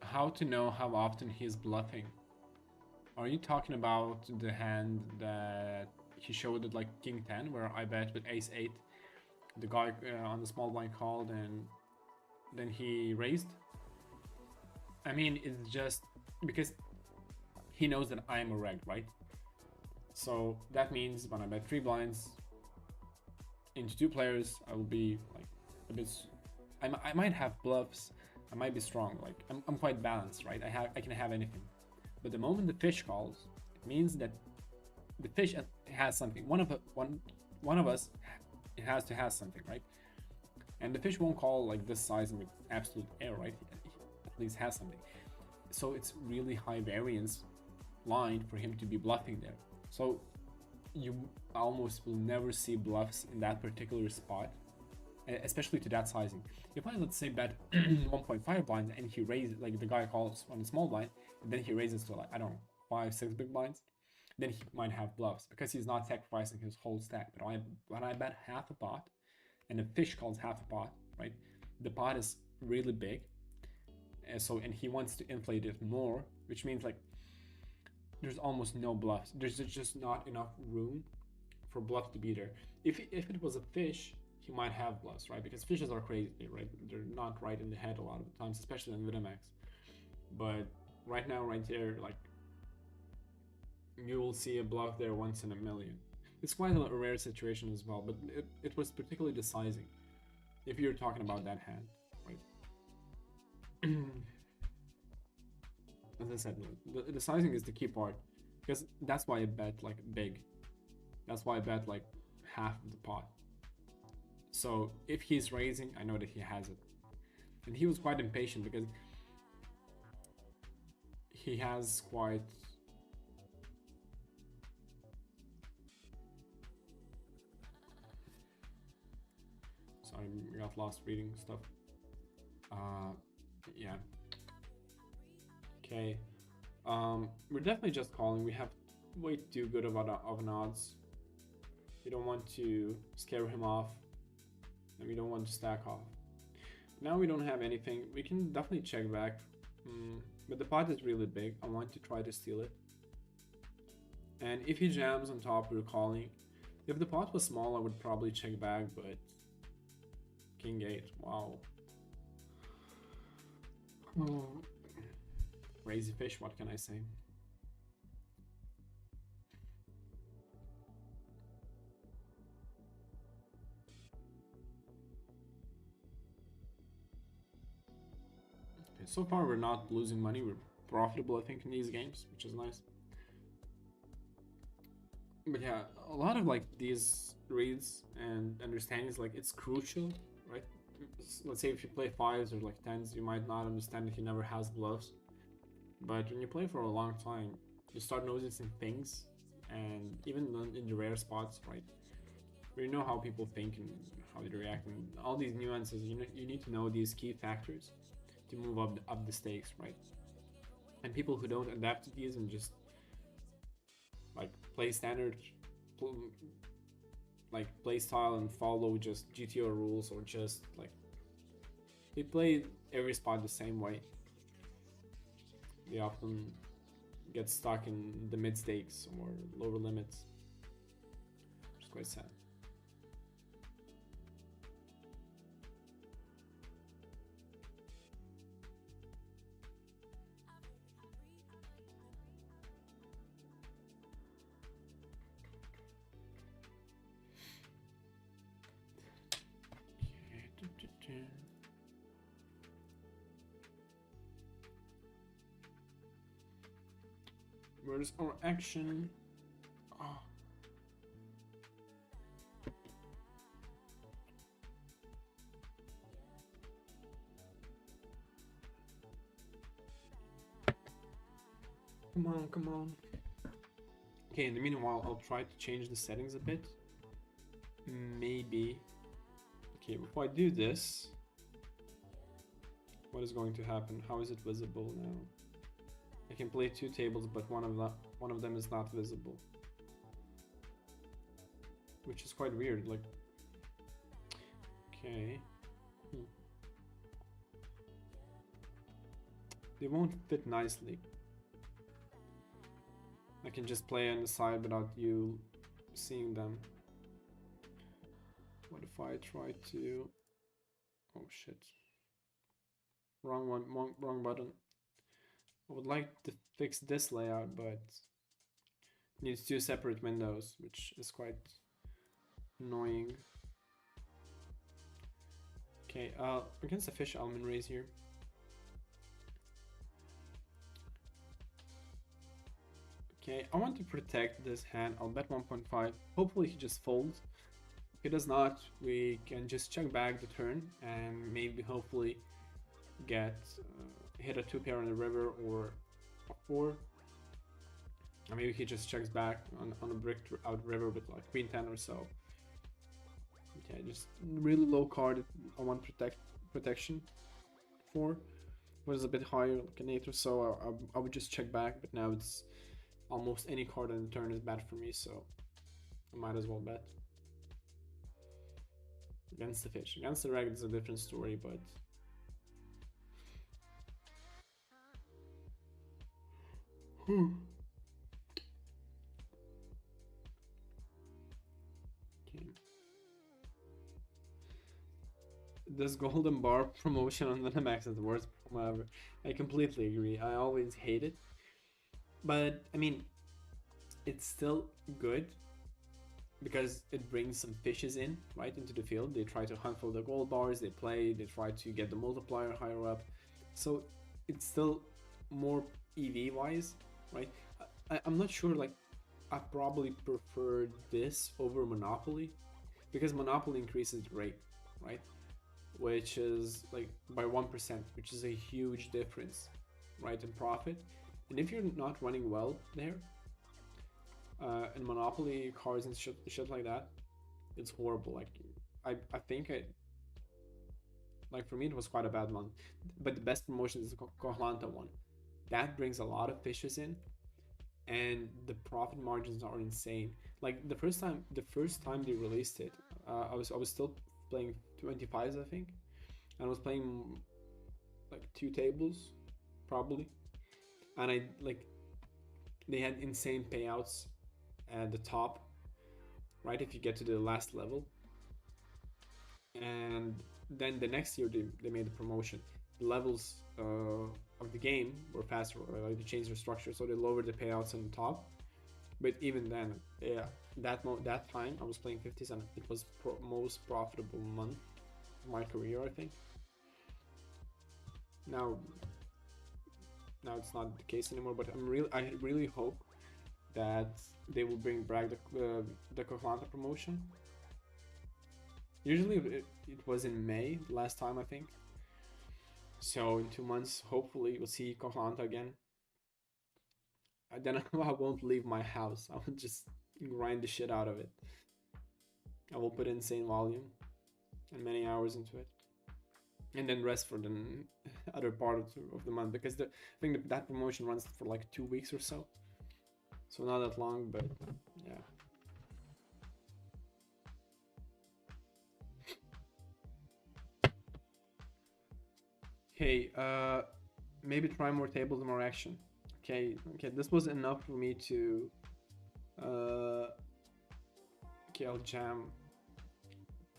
How to know how often he's bluffing? Are you talking about the hand that he showed at like King 10, where I bet with Ace 8, the guy on the small blind called and then he raised? I mean, it's just because he knows that I am a reg, right? So that means when I bet 3 blinds into 2 players, I will be like a bit... I might have bluffs, I might be strong, like I'm quite balanced, right? I can have anything. But the moment the fish calls, it means that the fish has something. One of us has to have something, right? And the fish won't call like this size with absolute air, right? He at least has something. So it's really high variance line for him to be bluffing there. So you almost will never see bluffs in that particular spot, especially to that sizing. If I, let's say, bet 1.5 blinds and he raises, like the guy calls on a small blind, and then he raises to like, I don't know, 5-6 big blinds, then he might have bluffs because he's not sacrificing his whole stack. But when I bet half a pot and a fish calls half a pot, right? The pot is really big, and he wants to inflate it more, which means like there's almost no bluffs. There's just not enough room for bluff to be there. If it was a fish, he might have bluffs, right? Because fishes are crazy, right? They're not right in the head a lot of the times, especially in Vidamax. But right now, right there, like you will see a bluff there once in a million. It's quite a rare situation as well, but it was particularly the sizing. If you're talking about that hand, right? As I said, the sizing is the key part, because that's why I bet like big. That's why I bet like half of the pot. So if he's raising, I know that he has it. And he was quite impatient because he has quite... Sorry, I got lost reading stuff. Yeah. Okay. We're definitely just calling. We have way too good of an odds. We don't want to scare him off, and we don't want to stack off. Now we don't have anything. We can definitely check back, but the pot is really big. I want to try to steal it. And if he jams on top, we're calling. If the pot was small, I would probably check back, but King 8, wow. Oh. Crazy fish, what can I say? Okay, so far we're not losing money, we're profitable I think in these games, which is nice. But yeah, a lot of like these reads and understandings, like it's crucial, right? Let's say if you play 5s or like 10s, you might not understand that he never has bluffs. But when you play for a long time, you start noticing things, and even in the rare spots, right? Where you know how people think and how they react, and all these nuances. You need to know these key factors to move up the stakes, right? And people who don't adapt to these and just like play standard, like play style and follow just GTO rules, or just like they play every spot the same way, they often get stuck in the mid stakes or lower limits, which is quite sad. Where's our action? Oh. Come on, come on. Okay, in the meanwhile, I'll try to change the settings a bit. Maybe. Okay, before I do this, what is going to happen? How is it visible now? I can play 2 tables, but one of them is not visible, which is quite weird. Like, okay, they won't fit nicely. I can just play on the side without you seeing them. What if I try to? Oh shit! Wrong one. Wrong button. I would like to fix this layout, but it needs 2 separate windows, which is quite annoying. Okay, against the fish almond raise here. Okay, I want to protect this hand. I'll bet 1.5. Hopefully he just folds. If he does not, we can just check back the turn and maybe hopefully get hit a 2 pair on the river or a 4. Or maybe he just checks back on a bricked out river with like queen 10 or so. Okay, just really low card. I want protection for. What is a bit higher, like an 8 or so. I would just check back, but now it's almost any card on the turn is bad for me, so I might as well bet. against the fish. Against the reg, it's a different story, but okay. This golden bar promotion on the Max is the worst promo ever. I completely agree. I always hate it, but I mean, it's still good because it brings some fishes in right into the field. They try to hunt for the gold bars, they play, they try to get the multiplier higher up. So it's still more EV wise, right? I'm not sure, like, I probably prefer this over Monopoly because Monopoly increases the rate, right? Which is like by 1%, which is a huge difference, right, in profit. And if you're not running well there, and Monopoly cards and shit like that, it's horrible. Like, I think like for me it was quite a bad month. But the best promotion is the Kohlanta one. That brings a lot of fishes in, and the profit margins are insane. Like the first time they released it, I was still playing 25s, I think, and I was playing like 2 tables, probably, and I like they had insane payouts at the top, right? If you get to the last level, and then the next year they made a promotion. The levels of the game were faster, or like they changed their structure, so they lowered the payouts on the top. But even then, yeah, that time I was playing 50s, and it was most profitable month of my career, I think. Now, now it's not the case anymore. But I really hope that they will bring back the Kohlanta promotion. Usually it was in May last time, I think. So in 2 months, hopefully we'll see Kohlanta again. Then I won't leave my house. I will just grind the shit out of it. I will put insane volume and many hours into it, and then rest for the other part of the month, because I think that promotion runs for like 2 weeks or so. So not that long, but yeah. Okay, maybe try more tables, more action. Okay, this was enough for me to okay, I'll jam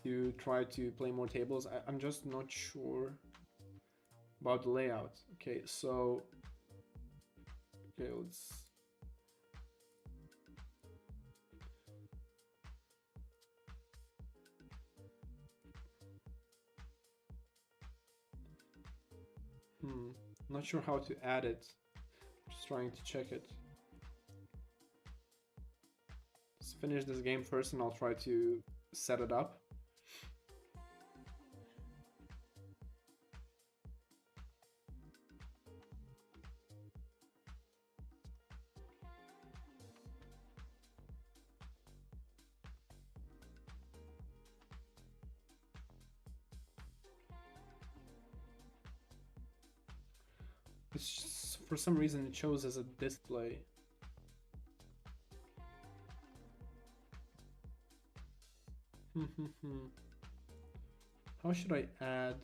to try to play more tables. I'm just not sure about the layout. Okay, so okay, let's not sure how to add it. Just trying to check it. Let's finish this game first and I'll try to set it up. It's for some reason it shows as a display. How should I add?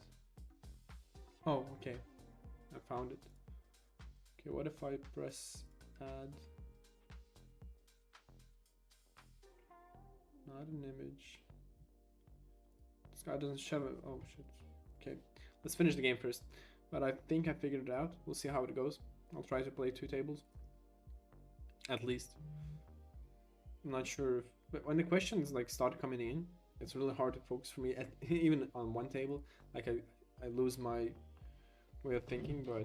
Oh, okay. I found it. Okay, what if I press add? Not an image. This guy doesn't show it. Oh shit. Okay, let's finish the game first. But I think I figured it out. We'll see how it goes. I'll try to play 2 tables. At least. I'm not sure if, but when the questions like start coming in, it's really hard to focus for me at, even on 1 table. Like I lose my way of thinking, but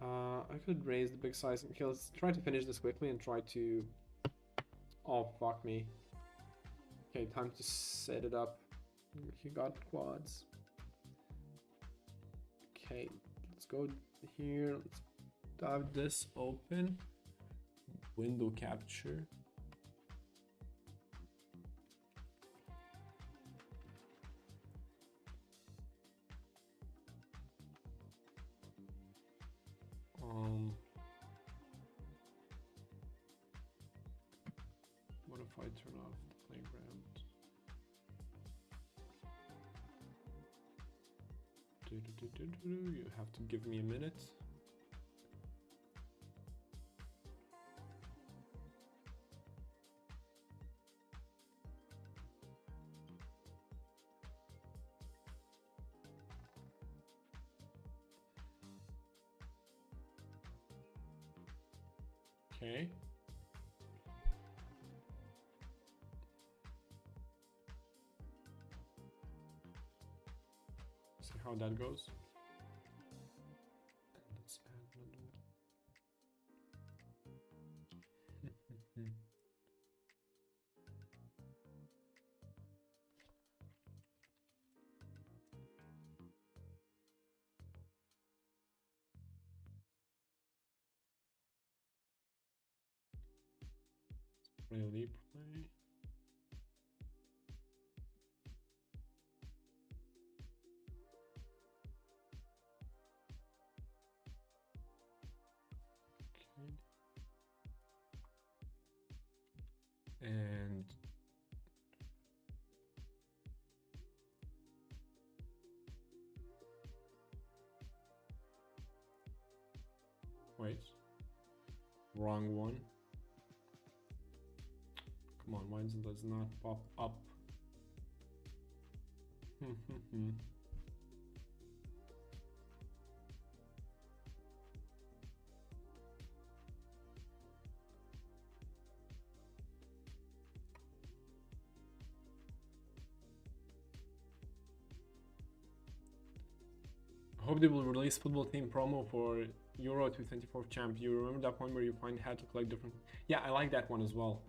I could raise the big size. Okay, let's try to finish this quickly and try to, oh fuck me. Okay, time to set it up. You got quads. Okay, let's go here. Let's have this open. Window capture. What if I turn off the playground. You have to give me a minute. Okay. See how that goes. Let's add another one. Really play. Okay. And wait, wrong one. Come on, why does it not pop up? I hope they will release football team promo for Euro 2024 champ. You remember that one where you find how to collect different? Yeah, I like that one as well.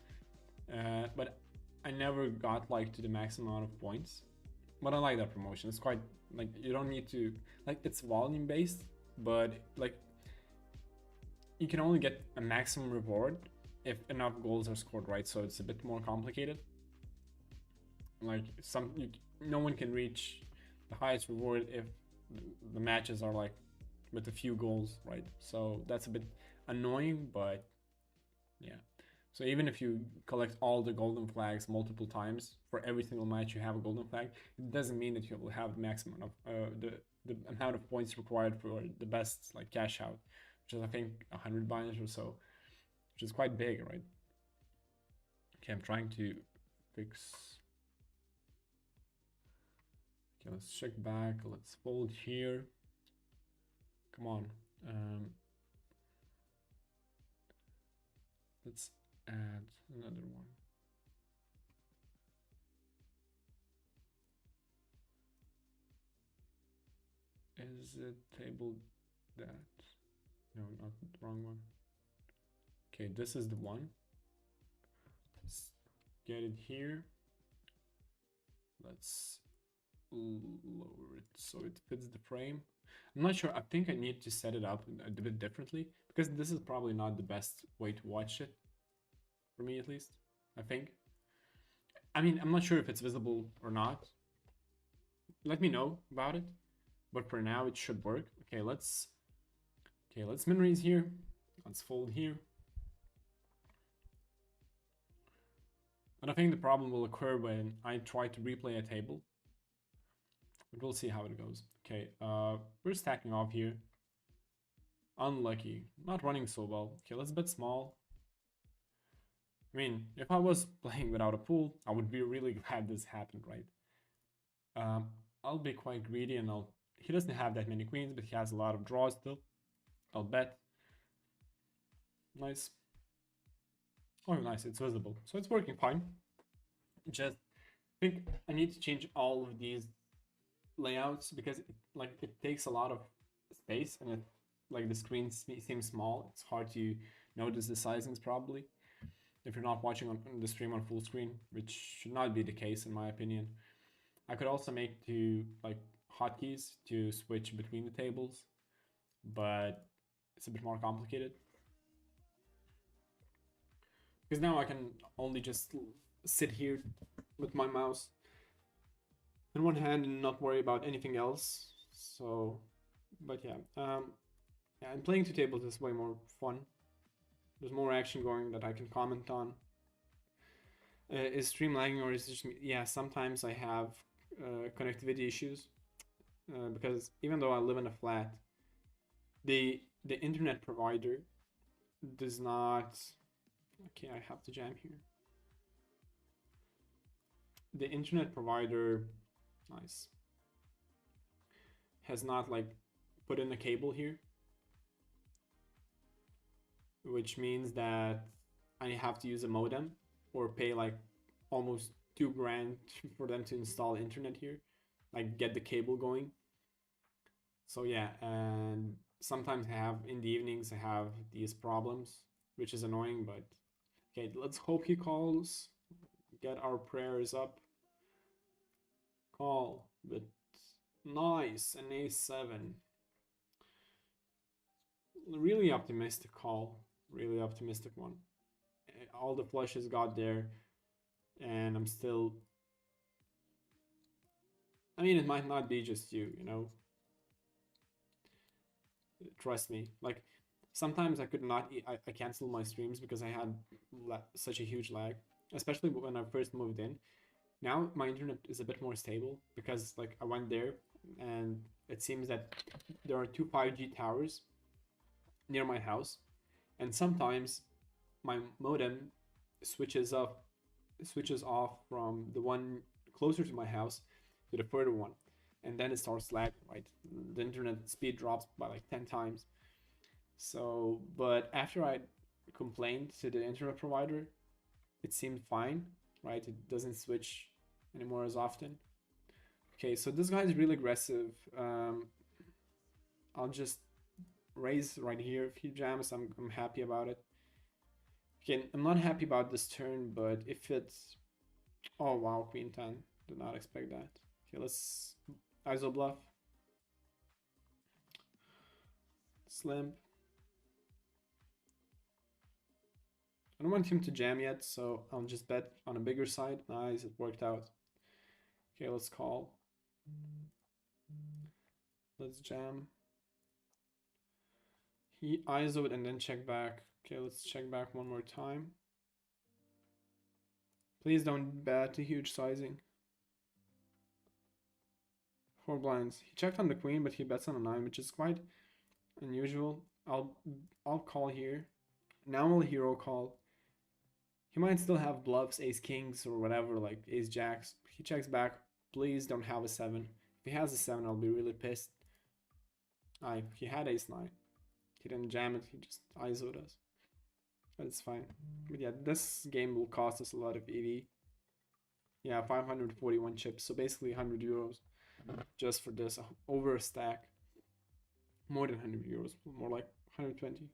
But I never got like to the max amount of points. But I like that promotion. It's quite like you don't need to like it's volume based, but like you can only get a maximum reward if enough goals are scored, right? So it's a bit more complicated. Like no one can reach the highest reward if the matches are like with a few goals, right? So that's a bit annoying, but yeah. So even if you collect all the golden flags multiple times for every single match you have a golden flag, it doesn't mean that you will have the maximum of the amount of points required for the best like cash out, which is I think 100 binds or so, which is quite big, right? Okay, I'm trying to fix. Okay, let's check back. Let's fold here. Come on. Let's add another one. Is it table that? No, not the wrong one. Okay, this is the one. Let's get it here. Let's lower it so it fits the frame. I'm not sure. I think I need to set it up a bit differently because this is probably not the best way to watch it. For me, at least, I think. I mean, I'm not sure if it's visible or not. Let me know about it. But for now, it should work. Okay, let's min raise here. Let's fold here. And I think the problem will occur when I try to replay a table. But we'll see how it goes. Okay, we're stacking off here. Unlucky. Not running so well. Okay, let's bet small. I mean, if I was playing without a pool, I would be really glad this happened, right? I'll be quite greedy and he doesn't have that many queens, but he has a lot of draws still. I'll bet. Nice. Oh, nice, it's visible. So it's working fine. Just think I need to change all of these layouts because it takes a lot of space and the screen seems small. It's hard to notice the sizings probably if you're not watching on the stream on full screen, which should not be the case in my opinion. I could also make hotkeys to switch between the tables, but it's a bit more complicated. Because now I can only just sit here with my mouse in one hand and not worry about anything else. So, but yeah, and playing two tables is way more fun. There's more action going that I can comment on. Is stream lagging or is it just me? Yeah, sometimes I have connectivity issues because even though I live in a flat, the internet provider does not. Okay, I have to jam here. The internet provider, nice, has not like put in a cable here, which means that I have to use a modem or pay like almost 2 grand for them to install internet here, like get the cable going. So yeah, and sometimes I have in the evenings I have these problems, which is annoying. But okay, let's hope he calls. Get our prayers up. Call, but nice, an A7. Really optimistic call. Really optimistic one. All the flushes got there, and I'm still. I mean, it might not be just you, you know. Trust me. Like sometimes I could not. I canceled my streams because I had such a huge lag, especially when I first moved in. Now my internet is a bit more stable because like I went there, and it seems that there are two 5G towers near my house, and sometimes my modem switches off switches off from the one closer to my house to the further one, and then it starts lagging, right? The internet speed drops by like 10 times. So but after I complained to the internet provider, it seemed fine, right? It doesn't switch anymore as often. Okay, so this guy is really aggressive. I'll just raise right here. If he jams, I'm happy about it. Again, I'm not happy about this turn, but if it's... Oh wow, queen 10. Did not expect that. Okay, let's ISO bluff. Slim. I don't want him to jam yet, so I'll just bet on a bigger side. Nice, it worked out. Okay, let's call. Let's jam. He ISO'd and then check back. Okay, let's check back one more time. Please don't bet a huge sizing. 4 blinds. He checked on the queen, but he bets on a 9, which is quite unusual. I'll call here. Now I'll hero call. He might still have bluffs, ace kings or whatever, like ace jacks. He checks back. Please don't have a 7. If he has a 7, I'll be really pissed. He had ace 9. He didn't jam it, he just ISO'd us. But it's fine. But yeah, this game will cost us a lot of EV. Yeah, 541 chips, so basically 100 euros just for this, over a stack. More than 100 euros, more like 120.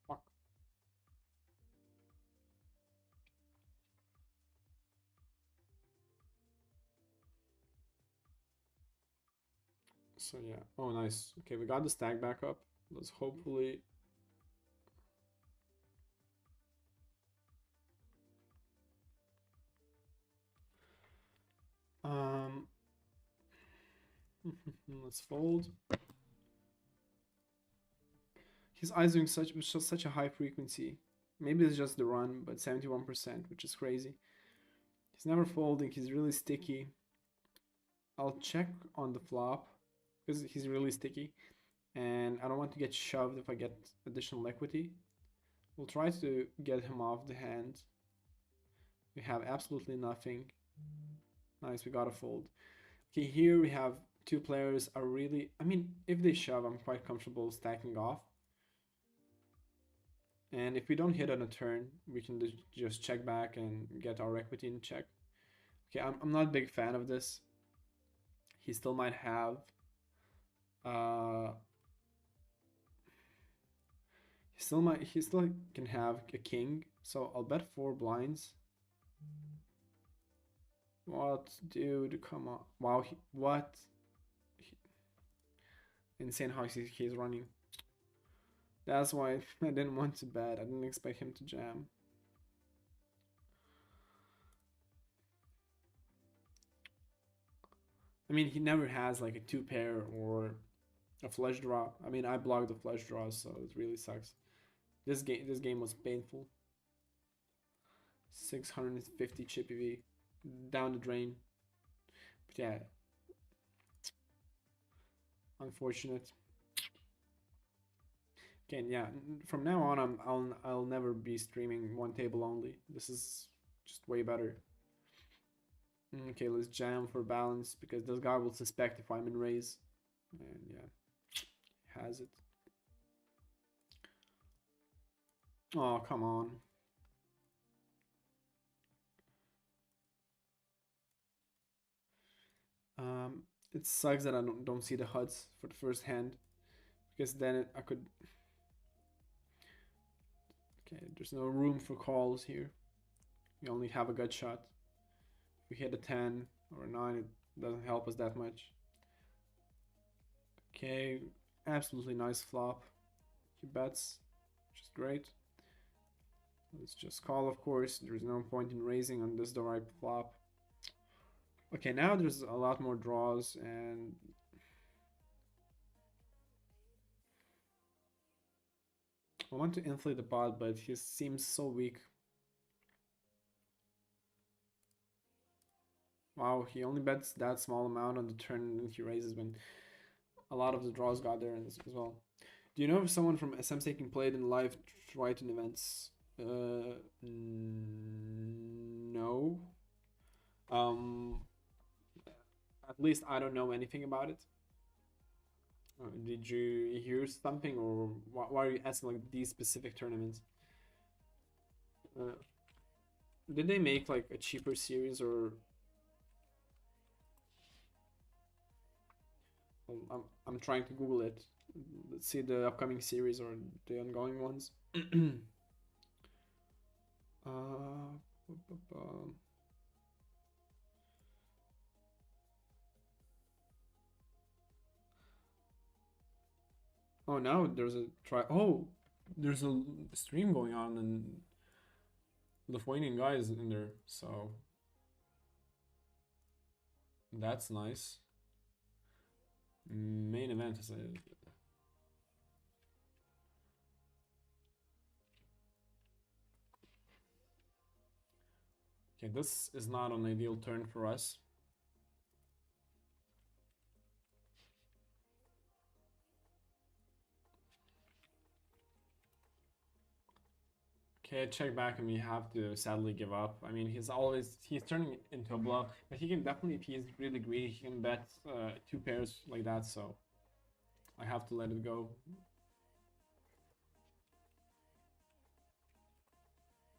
Fuck. So yeah, oh nice. Okay, we got the stack back up. Let's hopefully... let's fold. His eyes doing such a high frequency. Maybe it's just the run, but 71%, which is crazy. He's never folding, he's really sticky. I'll check on the flop because he's really sticky, and I don't want to get shoved if I get additional equity. We'll try to get him off the hand. We have absolutely nothing. Nice, we got a fold. Okay, here we have two players are really... I mean, if they shove, I'm quite comfortable stacking off. And if we don't hit on a turn, we can just check back and get our equity in check. Okay, I'm not a big fan of this. He still might have... he still can have a king, so I'll bet 4 blinds. What, dude? Come on! Wow, what? Insane how he's running. That's why I didn't want to bet. I didn't expect him to jam. mean, he never has like a two pair or a flush draw. I mean, I blocked the flush draws, so it really sucks. This game was painful. 650 chippy V down the drain. But yeah, unfortunate. Again, yeah. From now on, I'll never be streaming one table only. This is just way better. Okay, let's jam for balance because this guy will suspect if I'm in raise, and yeah, has it. Oh, come on. Um, it sucks that I don't see the HUDs for the first hand because then I could. Okay, there's no room for calls here. We only have a gut shot. If we hit a 10 or a 9, it doesn't help us that much. Okay, absolutely nice flop. He bets, which is great. Let's just call, of course. There's no point in raising on this the right flop. Okay, now there's a lot more draws and I want to inflate the pot, but he seems so weak. Wow, he only bets that small amount on the turn and he raises when a lot of the draws got there as well. Do you know if someone from smstaking played in live Triton events? No. At least I don't know anything about it. Did you hear something, or why are you asking like these specific tournaments? Uh, did they make like a cheaper series, or I'm trying to Google it. Let's see the upcoming series or the ongoing ones. uh, oh, now there's a try. Oh, there's a stream going on and Lithuanian guys in there, so that's nice. Main event is a. Okay, this is not an ideal turn for us. Okay, check back and we have to sadly give up. I mean, he's turning it into a bluff, but he can definitely, if he's really greedy, he can bet two pairs like that, so I have to let it go.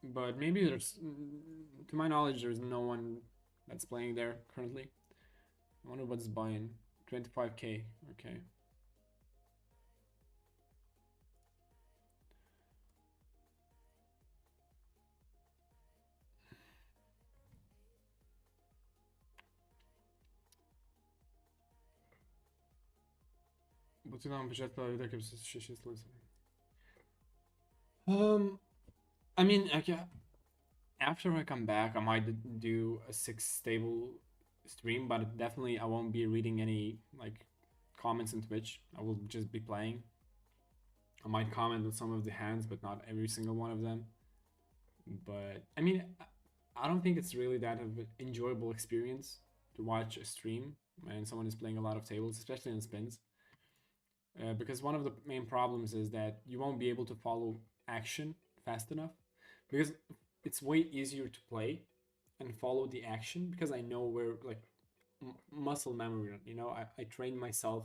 But maybe to my knowledge, there's no one that's playing there currently. I wonder what's buying. 25k, okay. I mean, okay, after I come back, I might do a 6 stable stream, but definitely I won't be reading any like comments in Twitch. I will just be playing. I might comment on some of the hands, but not every single one of them. But I mean, I don't think it's really that of an enjoyable experience to watch a stream when someone is playing a lot of tables, especially in spins. Because one of the main problems is that you won't be able to follow action fast enough. Because it's way easier to play and follow the action because I know where, like, muscle memory, I trained myself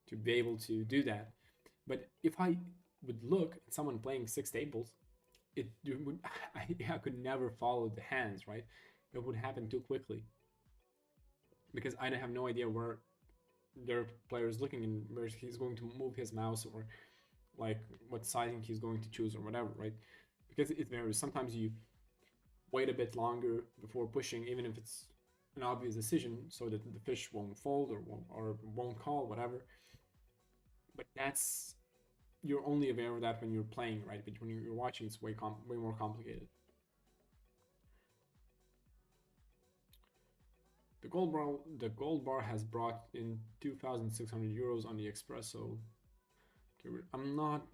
to be able to do that. But if I would look at someone playing 6 tables, it would I could never follow the hands, right? It would happen too quickly because I have no idea where their player is looking and where he's going to move his mouse, or like what sizing he's going to choose or whatever, right? Because it varies. Sometimes you wait a bit longer before pushing, even if it's an obvious decision, so that the fish won't fold or won't call, whatever. But that's, you're only aware of that when you're playing, right? But when you're watching, it's way more complicated. the gold bar has brought in 2,600 euros on the espresso. Okay, I'm not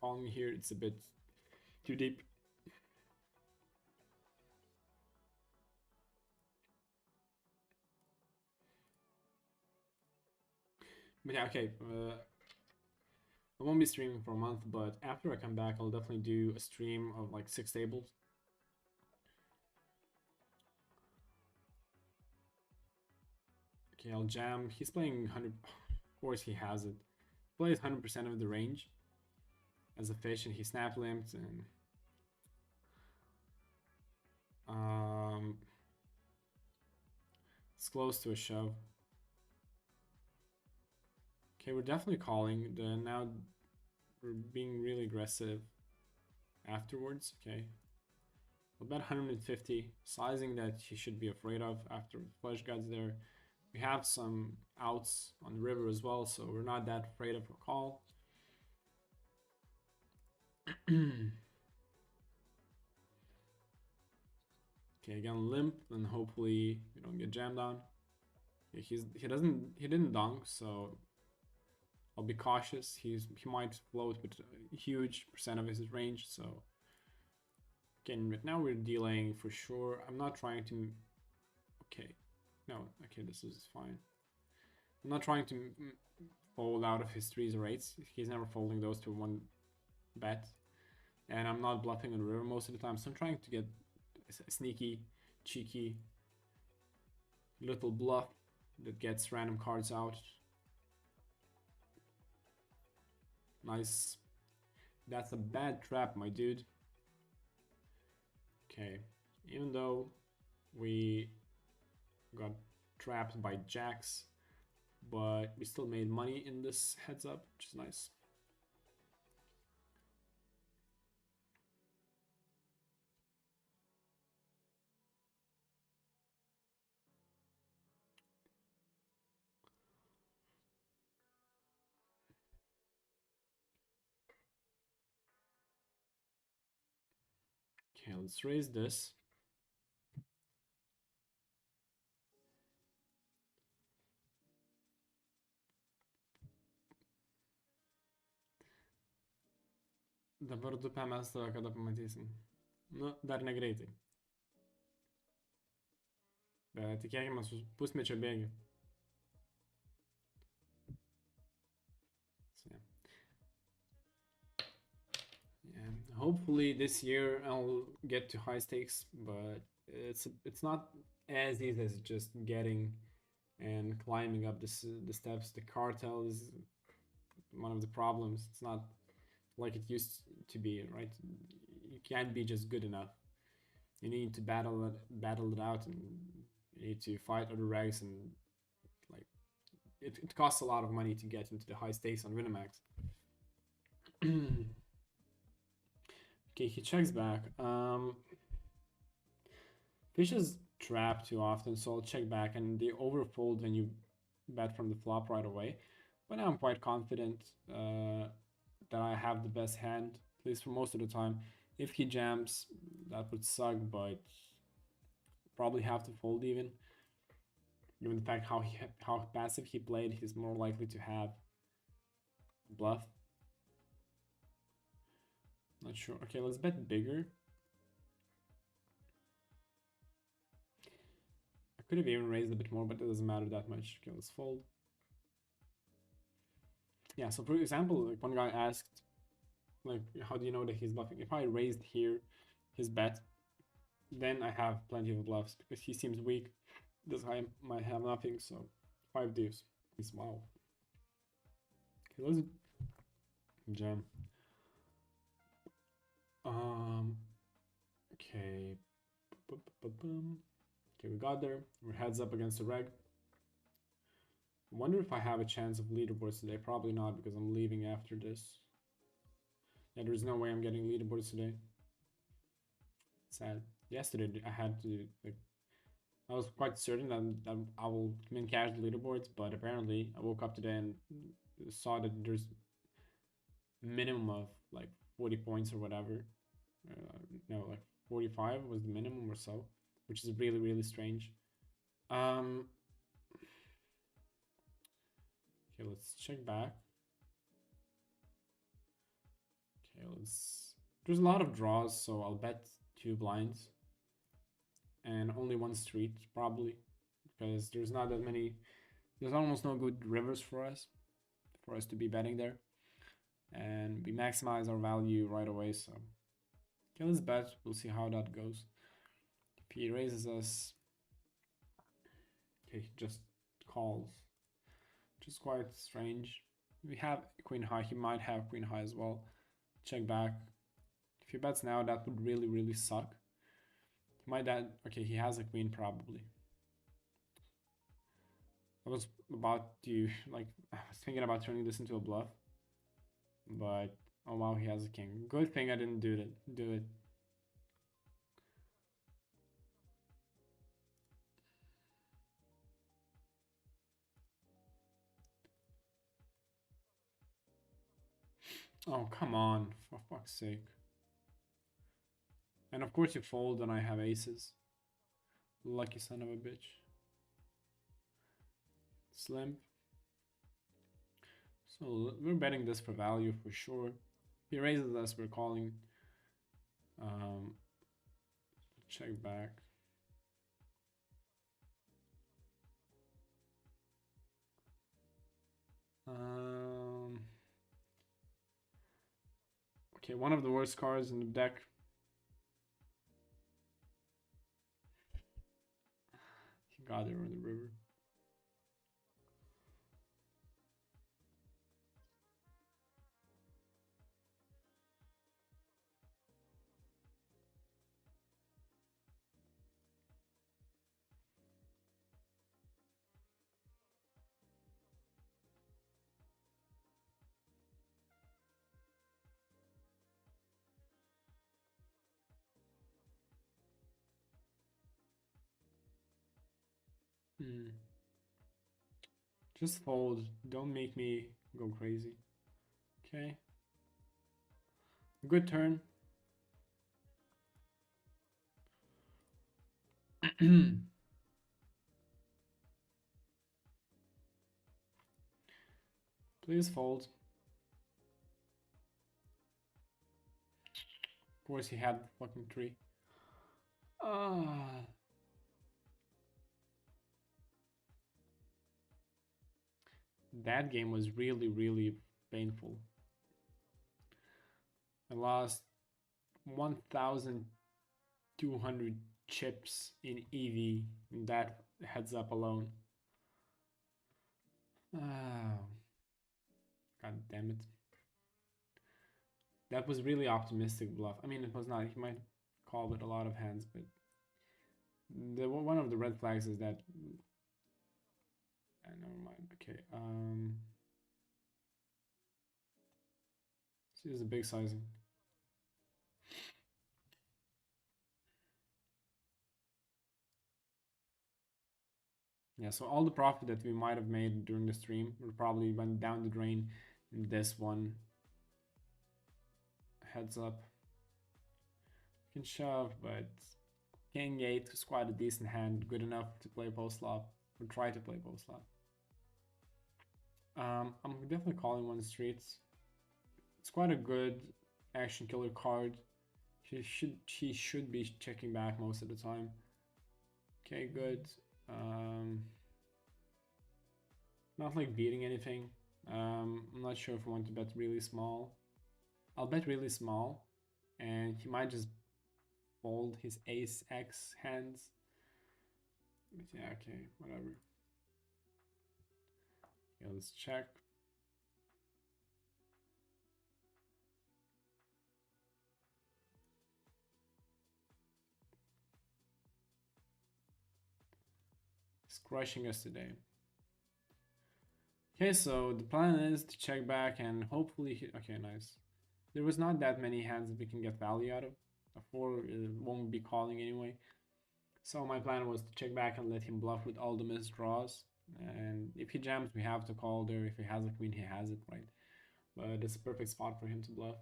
calling here, it's a bit too deep. But yeah, okay. I won't be streaming for a month, but after I come back, I'll definitely do a stream of like 6 tables. Okay, I'll jam. He's playing 100. Of course, he has it. He plays 100% of the range as a fish, and he snap limped, and it's close to a shove. Okay, we're definitely calling. Now we're being really aggressive afterwards. Okay, about 150, sizing that he should be afraid of after flesh gods there. We have some outs on the river as well, so we're not that afraid of a call. Okay, again limp, and hopefully we don't get jammed on. Okay, he didn't dunk, so I'll be cautious. He might float with a huge percent of his range, so again, right now we're dealing for sure. I'm not trying to. Okay, no, okay, this is fine. I'm not trying to fold out of his 3s or 8s. He's never folding those to one bet. And I'm not bluffing on the river most of the time, so I'm trying to get a sneaky, cheeky little bluff that gets random cards out. Nice. That's a bad trap, my dude. Okay, even though we got trapped by jacks, but we still made money in this heads up, which is nice. Okay, let's raise this. Dabar dupę mes tave kada pamatysim. Nu, dar negreitai. Bet tikėkime su pusmečio bėgiu. So, yeah. Hopefully this year I'll get to high stakes, but it's not as easy as just getting and climbing up the steps. The cartel is one of the problems. It's not like it used to be, right? You can't be just good enough. You need to battle it out, and you need to fight other regs, and like it costs a lot of money to get into the high stakes on Winamax. Okay, he checks back. Fish is trapped too often, so I'll check back, and they overfold when you bet from the flop right away. But now I'm quite confident that I have the best hand, at least for most of the time. If he jams, that would suck, but probably have to fold even. Given the fact how passive he played, he's more likely to have bluff. Not sure. Okay, let's bet bigger. I could have even raised a bit more, but it doesn't matter that much. Okay, let's fold. Yeah, so for example, like one guy asked, like, how do you know that he's bluffing? If I raised here his bet, then I have plenty of bluffs because he seems weak. This guy might have nothing, so 5 deuce. He's wow. Okay, let's jam. Okay. Okay, we got there. We're heads up against the reg. I wonder if I have a chance of leaderboards today. Probably not, because I'm leaving after this. Yeah, there's no way I'm getting leaderboards today. Sad. Yesterday I had to, like, I was quite certain that I will min cash the leaderboards, but apparently I woke up today and saw that there's a minimum of like 40 points or whatever. No, like 45 was the minimum or so, which is really, really strange. Um, okay, let's check back. Okay, let's. There's a lot of draws, so I'll bet 2 blinds and only 1 street probably, because there's not that many. There's almost no good rivers for us to be betting there, and we maximize our value right away. So okay, let's bet. We'll see how that goes. If he raises us, okay, he just calls. Just quite strange. We have queen high. He might have queen high as well. Check back. If he bets now, that would really suck. He might add. Okay, he has a queen probably. I was about to like. I was thinking about turning this into a bluff, but oh wow, he has a king. Good thing I didn't do it. Oh come on, for fuck's sake. And of course you fold when I have aces. Lucky son of a bitch. Slim. So we're betting this for value for sure. If he raises us, we're calling. Um, check back. Okay, one of the worst cards in the deck. He got there on the river. Hmm. Just fold. Don't make me go crazy. Okay. Good turn. Please fold. Of course, he had fucking 3. Ah. That game was really painful. I lost 1,200 chips in EV in that heads up alone. Ah. God damn it. That was really optimistic bluff. I mean, it was not. He might call with a lot of hands, but one of the red flags is that. Never mind. Okay. This is a big sizing. Yeah. So all the profit that we might have made during the stream will probably went down the drain in this one. Heads up. You can shove, but King 8 is quite a decent hand, good enough to play post flop or try to play post flop. I'm definitely calling 1 street. It's quite a good action killer card. He should be checking back most of the time. Okay, good. Not like beating anything. I'm not sure if I want to bet really small. I'll bet really small, and he might just fold his ace X hands. But yeah, okay, whatever. Okay, let's check. He's crushing us today. Okay, so the plan is to check back and hopefully okay, nice. There was not that many hands that we can get value out of. A 4 won't be calling anyway. So my plan was to check back and let him bluff with all the missed draws. And if he jams, we have to call there. If he has a queen, he has it, right? But it's a perfect spot for him to bluff.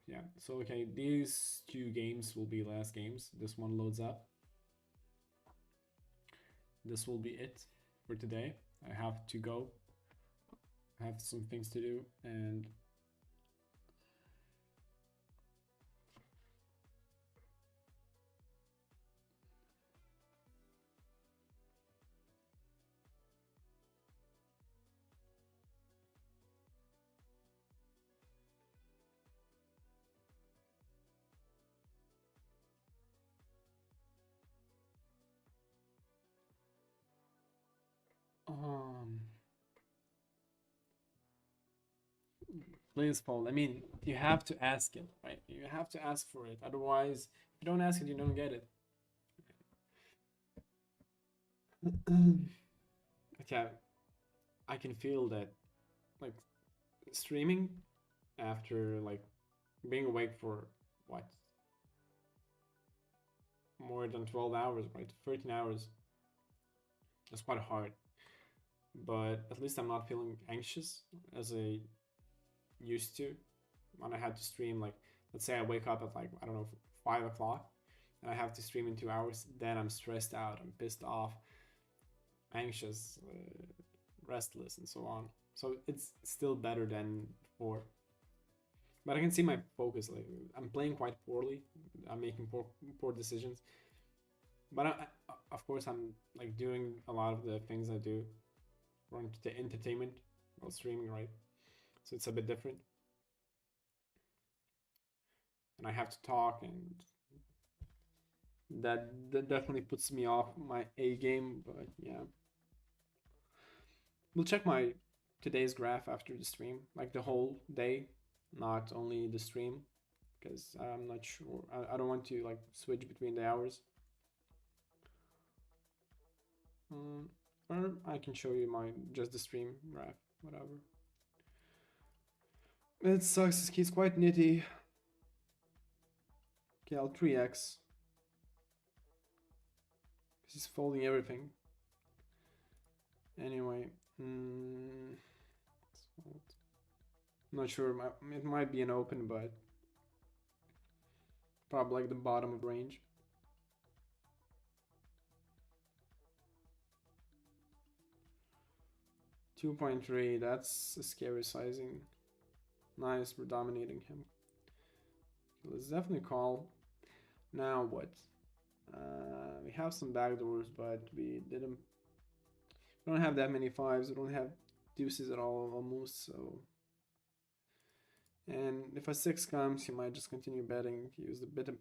Yeah, so okay, these 2 games will be last games. This one loads up. this will be it for today. I have to go. I have some things to do, and um, please fold. I mean, you have to ask it, right? You have to ask for it. Otherwise, if you don't ask it, you don't get it. Okay, I can feel that, like, streaming after like being awake for what, more than 12 hours, right? 13 hours. That's quite hard. But at least I'm not feeling anxious as I used to when I had to stream. Like, let's say I wake up at like, I don't know, 5 o'clock and I have to stream in 2 hours, then I'm stressed out, I'm pissed off, anxious, restless, and so on. So it's still better than before. But I can see my focus. Like, I'm playing quite poorly. I'm making poor decisions. But of course, I'm like doing a lot of the things I do for entertainment while streaming, right? So it's a bit different. And I have to talk, and that definitely puts me off my A game. But yeah, we'll check my today's graph after the stream, like the whole day, not only the stream, because I'm not sure. I don't want to like switch between the hours. Or I can show you my just the stream graph, whatever. It sucks. He's quite nitty. Okay, I'll 3x. He's folding everything. Anyway, not sure. It might be an open, but probably like the bottom of range. $2.3. That's a scary sizing. Nice, we're dominating him. Let's definitely call. Now what? We have some backdoors, but we didn't. We don't have that many fives. We don't have deuces at all, almost. So, and if a six comes, he might just continue betting. He used a bit of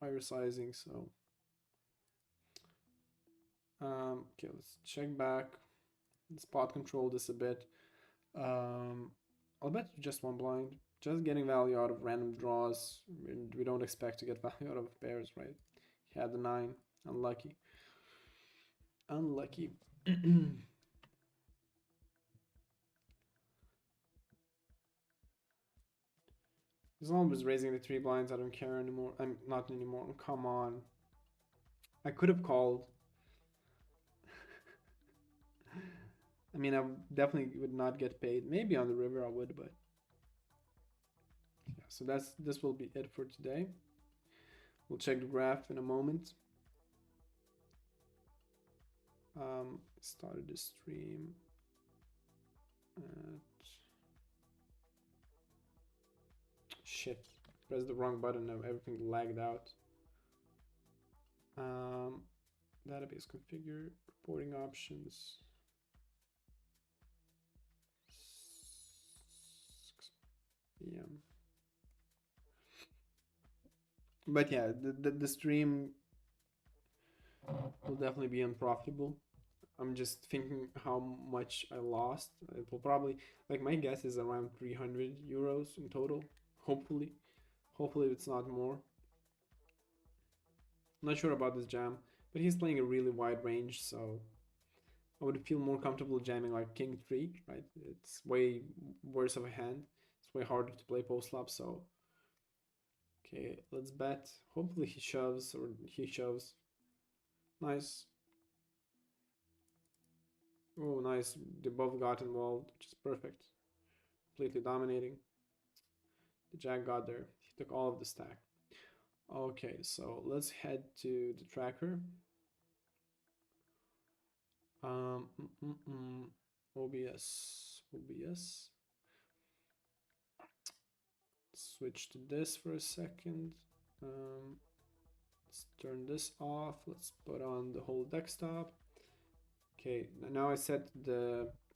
higher sizing. So, okay, let's check back. Spot control this a bit. I'll bet just one blind. Just getting value out of random draws. We don't expect to get value out of pairs, right? He had the 9. Unlucky. Unlucky. He's always raising the 3 blinds. I don't care anymore. I'm not anymore. Come on. I could have called. I mean, I definitely would not get paid. Maybe on the river I would, but yeah. So this will be it for today. We'll check the graph in a moment. Started the stream at shit. Pressed the wrong button and everything lagged out. Database configure, reporting options. 6 p.m. But yeah, the stream will definitely be unprofitable. I'm just thinking how much I lost. It will probably, like, my guess is around 300 euros in total. Hopefully. Hopefully it's not more. I'm not sure about this jam, but he's playing a really wide range, so I would feel more comfortable jamming like King 3, right? It's way worse of a hand. It's way harder to play post flop, so okay, let's bet. Hopefully he shoves, or he shoves. Nice. Oh, nice. They both got involved, which is perfect. Completely dominating. The jack got there. He took all of the stack. Okay, so let's head to the tracker. Um, mm, mm, mm. OBS. Switch to this for a second. Let's turn this off. Let's put on the whole desktop. Okay, now I set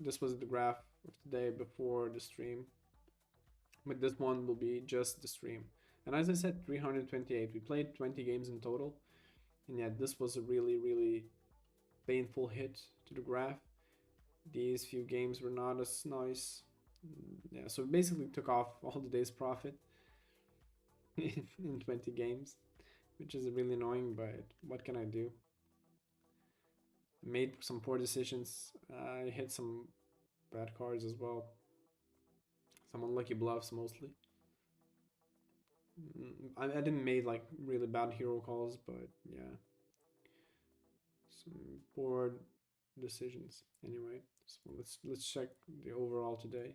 this was the graph of the day before the stream, but this one will be just the stream. And as I said, 328. We played 20 games in total, and yet this was a really painful hit to the graph. These few games were not as nice. Yeah, so it basically took off all the day's profit in 20 games, which is really annoying, but what can I do? I made some poor decisions. I hit some bad cards as well. Some unlucky bluffs mostly. I didn't make like really bad hero calls, but yeah, some poor decisions. Anyway, so let's check the overall today.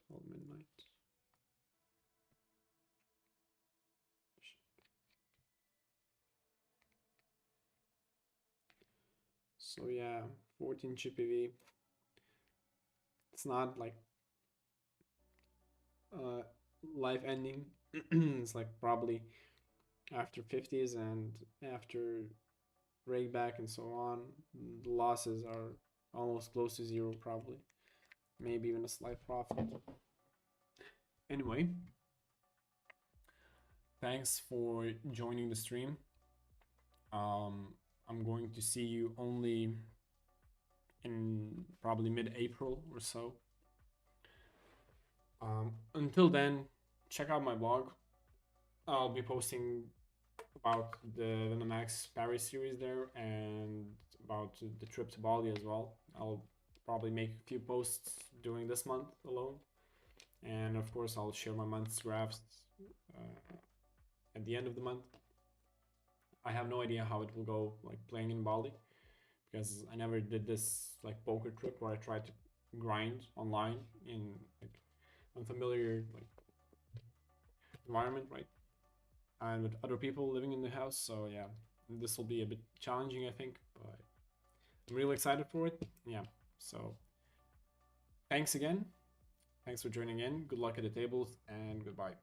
12 midnight. So yeah, 14 GPV. It's not like uh life ending. It's like probably after 50s and after rake back and so on, the losses are almost close to zero probably. Maybe even a slight profit. Anyway, thanks for joining the stream. I'm going to see you only in probably mid-April or so. Until then, check out my blog. I'll be posting about the Venemax Paris series there and about the trip to Bali as well. I'll probably make a few posts during this month alone. And of course, I'll share my month's graphs at the end of the month. I have no idea how it will go like playing in Bali because I never did this like poker trip where I tried to grind online in like unfamiliar like environment, right? And with other people living in the house. So yeah, this will be a bit challenging, I think, but I'm really excited for it. Yeah. So thanks again. Thanks for joining in. Good luck at the tables and goodbye.